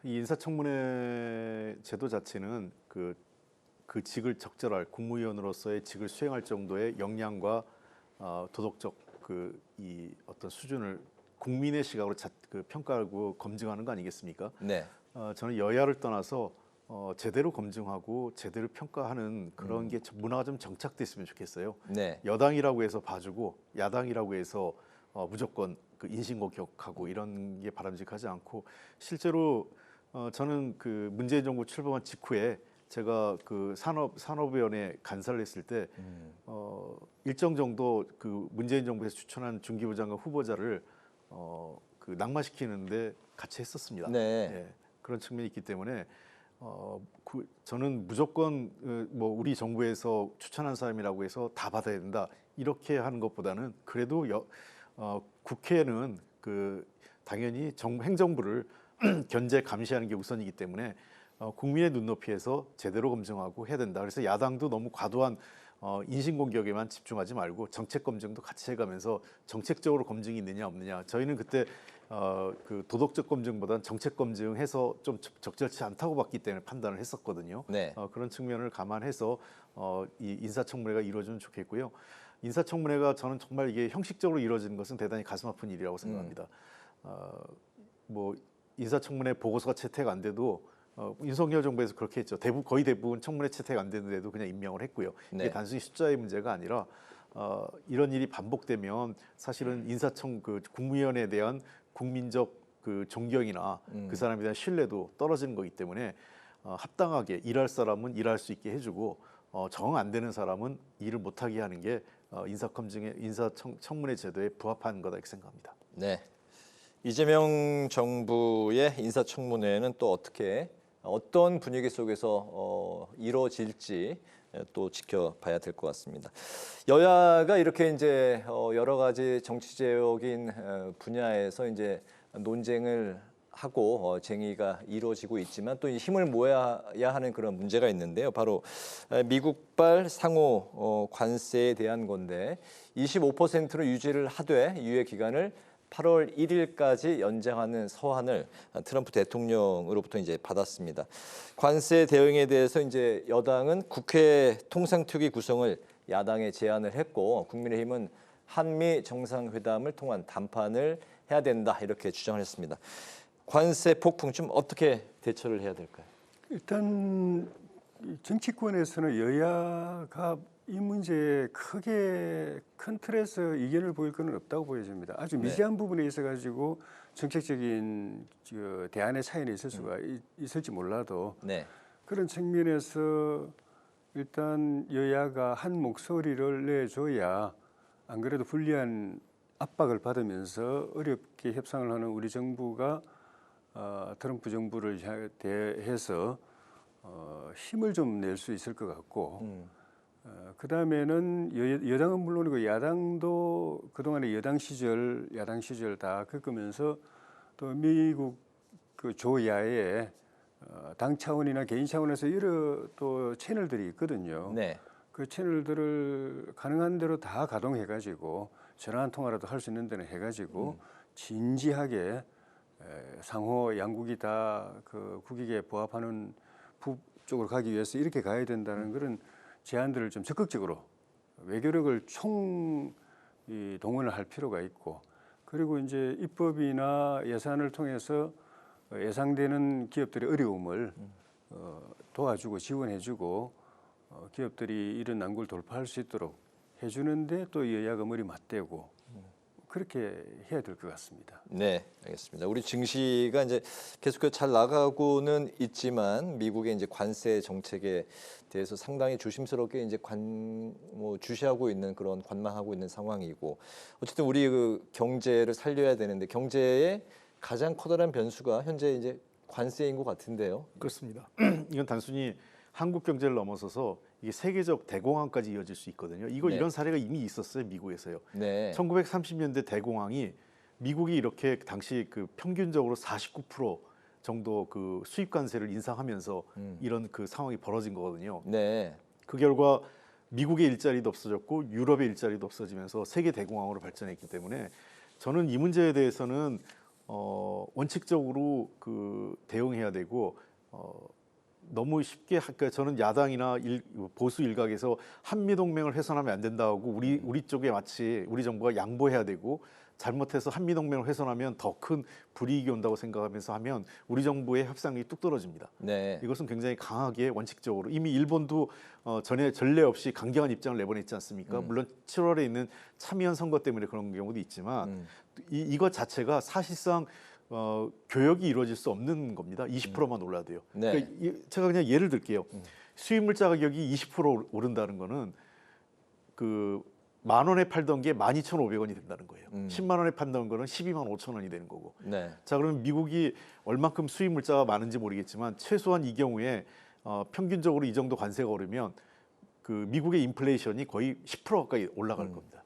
이 인사청문회 제도 자체는 그 직을 적절할 국무위원으로서의 직을 수행할 정도의 역량과 도덕적 이 어떤 수준을 국민의 시각으로 평가하고 검증하는 거 아니겠습니까?
네.
저는 여야를 떠나서 제대로 검증하고 제대로 평가하는 그런 게 문화가 좀 정착됐으면 좋겠어요.
네.
여당이라고 해서 봐주고 야당이라고 해서 무조건 그 인신공격하고 이런 게 바람직하지 않고 실제로 저는 그 문재인 정부 출범한 직후에 제가 그 산업위원회 간사를 했을 때 일정 정도 그 문재인 정부에서 추천한 중기부 장관 후보자를 그 낙마시키는데 같이 했었습니다.
네.
예, 그런 측면이 있기 때문에 저는 무조건 뭐 우리 정부에서 추천한 사람이라고 해서 다 받아야 된다 이렇게 하는 것보다는 그래도 국회는 그 당연히 행정부를 견제 감시하는 게 우선이기 때문에 국민의 눈높이에서 제대로 검증하고 해야 된다. 그래서 야당도 너무 과도한 인신공격에만 집중하지 말고 정책 검증도 같이 해가면서 정책적으로 검증이 있느냐 없느냐. 저희는 그때 그 도덕적 검증보다는 정책 검증해서 좀 적절치 않다고 봤기 때문에 판단을 했었거든요.
네.
그런 측면을 감안해서 이 인사청문회가 이루어지면 좋겠고요. 인사청문회가 저는 정말 이게 형식적으로 이루어지는 것은 대단히 가슴 아픈 일이라고 생각합니다. 뭐 인사청문회 보고서가 채택 안 돼도 윤석열 정부에서 그렇게 했죠. 거의 대부분 청문회 채택 안 되는데도 그냥 임명을 했고요. 이게
네.
단순히 숫자의 문제가 아니라 이런 일이 반복되면 사실은 그 국무위원회에 대한 국민적 그 존경이나 그 사람에 대한 신뢰도 떨어지는 거기 때문에 합당하게 일할 사람은 일할 수 있게 해주고 정 안 되는 사람은 일을 못하게 하는 게 인사청문회 제도에 부합하는 거다 이렇게 생각합니다.
네. 이재명 정부의 인사청문회는 또 어떤 분위기 속에서 이루어질지 또 지켜봐야 될 것 같습니다. 여야가 이렇게 이제 여러 가지 정치적인 분야에서 이제 논쟁을 하고 쟁의가 이루어지고 있지만 또 힘을 모아야 하는 그런 문제가 있는데요. 바로 미국발 상호 관세에 대한 건데 25%로 유지를 하되 유예 기간을 8월 1일까지 연장하는 서한을 트럼프 대통령으로부터 이제 받았습니다. 관세 대응에 대해서 이제 여당은 국회 통상특위 구성을 야당에 제안을 했고 국민의힘은 한미 정상회담을 통한 담판을 해야 된다 이렇게 주장을 했습니다. 관세 폭풍 좀 어떻게 대처를 해야 될까요?
일단 정치권에서는 여야가 이 문제에 크게 큰 틀에서 이견을 보일 건 없다고 보여집니다. 아주 미세한 부분에 있어 가지고 정책적인 대안의 차이는 있을 수가 있을지 몰라도 그런 측면에서 일단 여야가 한 목소리를 내줘야 안 그래도 불리한 압박을 받으면서 어렵게 협상을 하는 우리 정부가 트럼프 정부를 대해서 힘을 좀 낼 수 있을 것 같고 그 다음에는 여당은 물론이고 야당도 그동안의 야당 시절 다 겪으면서 또 미국 그 조야의 당 차원이나 개인 차원에서 여러 또 채널들이 있거든요. 그 채널들을 가능한 대로 다 가동해가지고 전화 한 통화라도 할 수 있는 데는 해가지고 진지하게 상호 양국이 다 그 국익에 부합하는 쪽으로 가기 위해서 이렇게 가야 된다는 그런 제안들을 좀 적극적으로 외교력을 동원을 할 필요가 있고 그리고 이제 입법이나 예산을 통해서 예상되는 기업들의 어려움을 도와주고 지원해주고 기업들이 이런 난국을 돌파할 수 있도록 해주는데 또 여야가 머리 맞대고 그렇게 해야 될 것 같습니다.
네, 알겠습니다. 우리 증시가 이제 계속해서 잘 나가고는 있지만 미국의 이제 관세 정책에 대해서 상당히 조심스럽게 이제 주시하고 있는 그런 관망하고 있는 상황이고 어쨌든 우리 그 경제를 살려야 되는데 경제의 가장 커다란 변수가 현재 이제 관세인 것 같은데요.
그렇습니다. 이건 단순히 한국 경제를 넘어서서 이게 세계적 대공황까지 이어질 수 있거든요. 이런 사례가 이미 있었어요, 미국에서요. 1930년대 대공황이 미국이 이렇게 당시 그 평균적으로 49% 정도 그 수입 관세를 인상하면서 이런 그 상황이 벌어진 거거든요. 그 결과 미국의 일자리도 없어졌고 유럽의 일자리도 없어지면서 세계 대공황으로 발전했기 때문에 저는 이 문제에 대해서는 원칙적으로 그 대응해야 되고 너무 쉽게 그러니까 저는 야당이나 보수 일각에서 한미동맹을 훼손하면 안 된다고 우리 쪽에 마치 우리 정부가 양보해야 되고 잘못해서 한미동맹을 훼손하면 더 큰 불이익이 온다고 생각하면서 하면 우리 정부의 협상이 뚝 떨어집니다. 이것은 굉장히 강하게 원칙적으로 이미 일본도 전에 전례 없이 강경한 입장을 내보냈지 않습니까? 물론 7월에 있는 참의원 선거 때문에 그런 경우도 있지만 이것 자체가 사실상 교역이 이루어질 수 없는 겁니다. 20%만 올라도요. 그러니까 제가 그냥 예를 들게요. 수입물자 가격이 20% 오른다는 거는 그 10,000원에 팔던 게 12,500원이 된다는 거예요. 10만 원에 판다는 거는 12만 5천 원이 되는 거고. 자, 그러면 미국이 얼만큼 수입물자가 많은지 모르겠지만 최소한 이 경우에 평균적으로 이 정도 관세가 오르면 그 미국의 인플레이션이 거의 10% 가까이 올라갈 겁니다.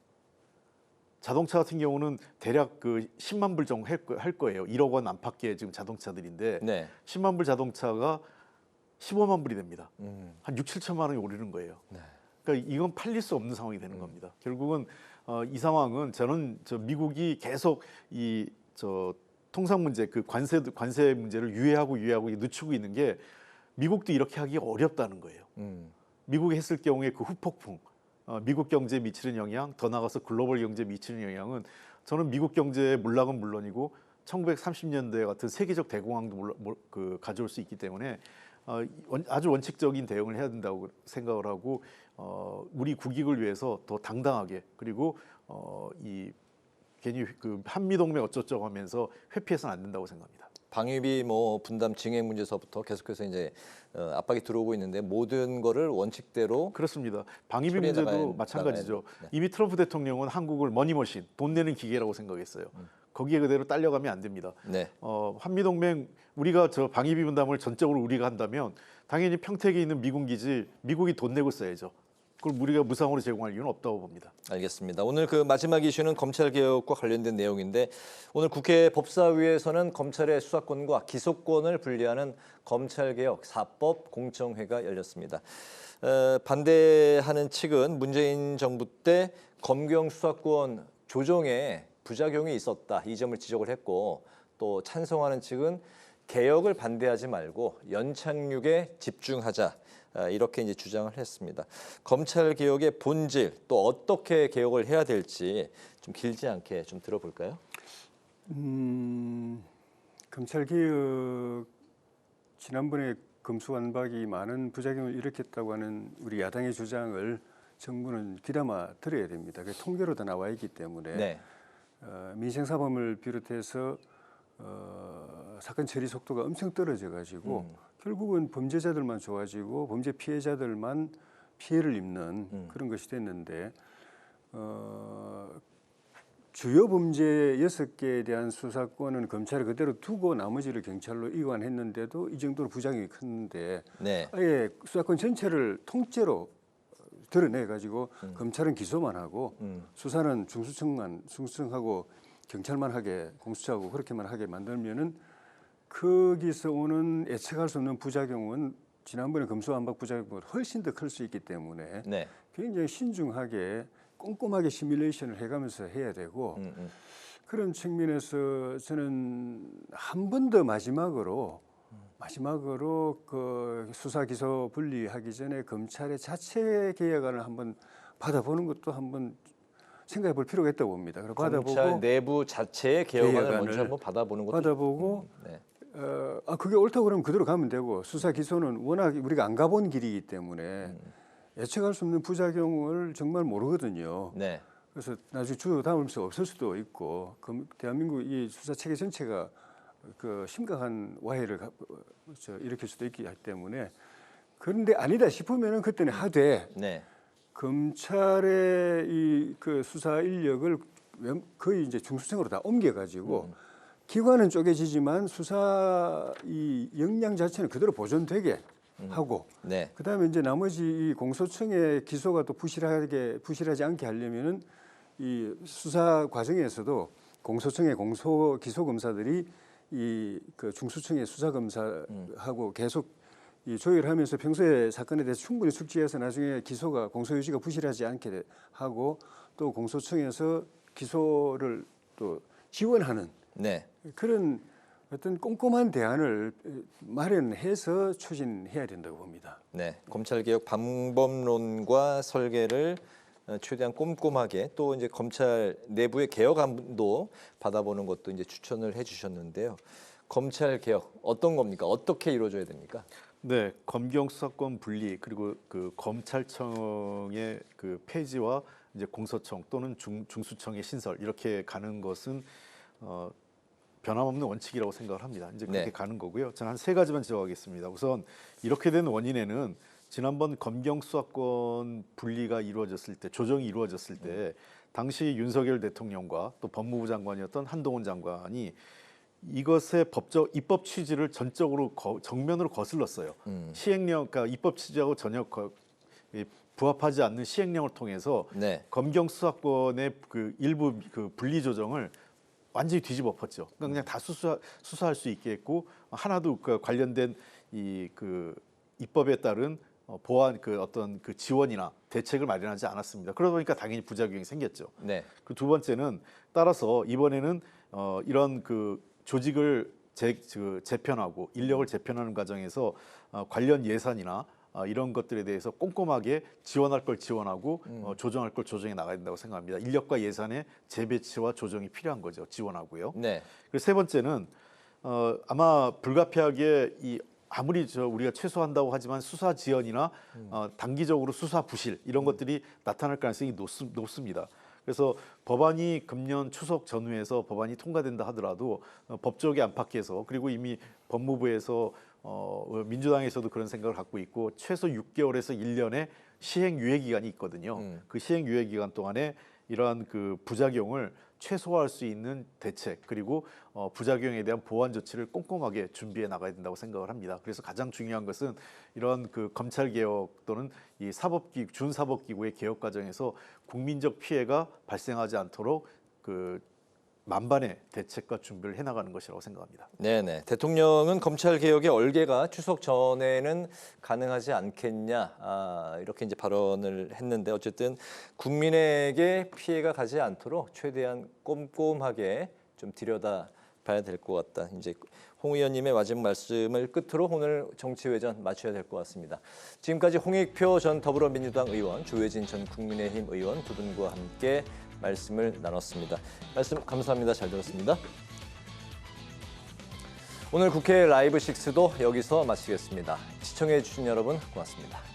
자동차 같은 경우는 대략 그 10만 불 정도 할 거예요. 1억 원 안팎의 지금 자동차들인데 10만 불 자동차가 15만 불이 됩니다. 한 6, 7천만 원이 오르는 거예요. 그러니까 이건 팔릴 수 없는 상황이 되는 겁니다. 결국은 이 상황은 저는 미국이 계속 통상 문제 그 관세 문제를 유예하고 늦추고 있는 게 미국도 이렇게 하기 어렵다는 거예요. 미국이 했을 경우에 그 후폭풍 미국 경제에 미치는 영향, 더 나아가서 글로벌 경제에 미치는 영향은 저는 미국 경제의 몰락은 물론이고 1930년대 같은 세계적 대공황도 가져올 수 있기 때문에 아주 원칙적인 대응을 해야 된다고 생각을 하고 우리 국익을 위해서 더 당당하게 그리고 괜히 그 한미동맹 어쩌저쩌고 하면서 회피해서는 안 된다고 생각합니다.
방위비 분담 증액 문제서부터 계속해서 이제 압박이 들어오고 있는데 모든 거를 원칙대로
그렇습니다. 방위비 문제도 마찬가지죠. 이미 트럼프 대통령은 한국을 머니머신, 돈 내는 기계라고 생각했어요. 거기에 그대로 딸려가면 안 됩니다. 한미동맹 우리가 방위비 분담을 전적으로 우리가 한다면 당연히 평택에 있는 미군 기지 미국이 돈 내고 써야죠. 그걸 우리가 무상으로 제공할 이유는 없다고 봅니다.
알겠습니다. 오늘 그 마지막 이슈는 검찰개혁과 관련된 내용인데 오늘 국회 법사위에서는 검찰의 수사권과 기소권을 분리하는 검찰개혁 4법 공청회가 열렸습니다. 반대하는 측은 문재인 정부 때 검경 수사권 조정에 부작용이 있었다. 이 점을 지적을 했고 또 찬성하는 측은 개혁을 반대하지 말고 연착륙에 집중하자. 이렇게 이제 주장을 했습니다. 검찰 개혁의 본질 또 어떻게 개혁을 해야 될지 좀 길지 않게 좀 들어볼까요?
검찰 개혁 지난번에 검수완박이 많은 부작용을 일으켰다고 하는 우리 야당의 주장을 정부는 귀담아 들어야 됩니다. 그 통계로 다 나와 있기 때문에
네.
민생사범을 비롯해서 사건 처리 속도가 엄청 떨어져 가지고 결국은 범죄자들만 좋아지고 범죄 피해자들만 피해를 입는 그런 것이 됐는데 주요 범죄 6개에 대한 수사권은 검찰이 그대로 두고 나머지를 경찰로 이관했는데도 이 정도로 부작용이 컸는데
네.
아예 수사권 전체를 통째로 드러내 가지고 검찰은 기소만 하고 수사는 중수청하고 경찰만 하게 공수처하고 그렇게만 하게 만들면은 거기서 오는 예측할 수 없는 부작용은 지난번에 검수완박 부작용보다 훨씬 더 클 수 있기 때문에
네.
굉장히 신중하게 꼼꼼하게 시뮬레이션을 해가면서 해야 되고 그런 측면에서 저는 한 번 더 마지막으로 그 수사 기소 분리하기 전에 검찰의 자체 개혁안을 한번 받아보는 것도 한번 생각해 볼 필요가 있다고 봅니다.
검찰 내부 자체의 개혁안을 먼저 한번 받아보는 것도
받아보고
네.
그게 옳다고 그러면 그대로 가면 되고 수사 기소는 워낙 우리가 안 가본 길이기 때문에 예측할 수 없는 부작용을 정말 모르거든요.
네.
그래서 나중에 주요 담으면서 없을 수도 있고 대한민국 이 수사 체계 전체가 그 심각한 와해를 일으킬 수도 있기 때문에 그런데 아니다 싶으면은 그때는 하되
네.
검찰의 이 그 수사 인력을 거의 이제 중수청으로 다 옮겨가지고 기관은 쪼개지지만 수사 이 역량 자체는 그대로 보존되게 하고
네.
그다음에 이제 나머지 이 공소청의 기소가 또 부실하지 않게 하려면은 이 수사 과정에서도 공소청의 기소 검사들이 이 그 중수청의 수사 검사하고 계속 이 조율하면서 평소에 사건에 대해서 충분히 숙지해서 나중에 기소가 공소 유지가 부실하지 않게 하고 또 공소청에서 기소를 또 지원하는
네.
그런 어떤 꼼꼼한 대안을 마련해서 추진해야 된다고 봅니다.
네, 검찰개혁 방법론과 설계를 최대한 꼼꼼하게 또 이제 검찰 내부의 개혁안도 받아보는 것도 이제 추천을 해주셨는데요. 검찰 개혁 어떤 겁니까? 어떻게 이루어져야 됩니까?
네, 검경 수사권 분리 그리고 그 검찰청의 그 폐지와 이제 공소청 또는 중수청의 신설 이렇게 가는 것은 변함없는 원칙이라고 생각을 합니다. 이제 그렇게
네.
가는 거고요. 저는 한 3가지만 지적하겠습니다. 우선 이렇게 된 원인에는 지난번 검경 수사권 분리가 이루어졌을 때 조정이 이루어졌을 때 당시 윤석열 대통령과 또 법무부 장관이었던 한동훈 장관이 이것의 입법 취지를 전적으로 정면으로 거슬렀어요. 시행령, 그러니까 입법 취지하고 전혀 부합하지 않는 시행령을 통해서
네.
검경 수사권의 그 일부 그 분리 조정을 완전히 뒤집어 엎었죠. 그냥 다 수사할 수 있게 했고 하나도 그 관련된 이 그 입법에 따른 보완 그 어떤 그 지원이나 대책을 마련하지 않았습니다. 그러다 보니까 당연히 부작용이 생겼죠.
네.
그 두 번째는 따라서 이번에는 이런 그 조직을 재편하고 인력을 재편하는 과정에서 관련 예산이나 이런 것들에 대해서 꼼꼼하게 지원할 걸 지원하고 조정할 걸 조정해 나가야 된다고 생각합니다. 인력과 예산의 재배치와 조정이 필요한 거죠. 지원하고요.
네.
그리고 세 번째는 아마 불가피하게 아무리 우리가 최소한다고 하지만 수사 지연이나 단기적으로 수사 부실 이런 것들이 나타날 가능성이 높습니다. 그래서 법안이 금년 추석 전후에서 법안이 통과된다 하더라도 법적이 안팎에서 그리고 이미 법무부에서 민주당에서도 그런 생각을 갖고 있고 최소 6개월에서 1년의 시행 유예 기간이 있거든요. 그 시행 유예 기간 동안에 이러한 그 부작용을 최소화할 수 있는 대책 그리고 부작용에 대한 보완 조치를 꼼꼼하게 준비해 나가야 된다고 생각을 합니다. 그래서 가장 중요한 것은 이런 그 검찰 개혁 또는 이 준사법기구의 개혁 과정에서 국민적 피해가 발생하지 않도록 그 만반의 대책과 준비를 해나가는 것이라고 생각합니다.
네네. 대통령은 검찰 개혁의 얼개가 추석 전에는 가능하지 않겠냐 이렇게 이제 발언을 했는데 어쨌든 국민에게 피해가 가지 않도록 최대한 꼼꼼하게 좀 들여다봐야 될 것 같다. 이제 홍 의원님의 마지막 말씀을 끝으로 오늘 정치회전 마쳐야 될 것 같습니다. 지금까지 홍익표 전 더불어민주당 의원, 조혜진 전 국민의힘 의원 두 분과 함께 말씀을 나눴습니다. 말씀 감사합니다. 잘 들었습니다. 오늘 국회 라이브 6도 여기서 마치겠습니다. 시청해 주신 여러분 고맙습니다.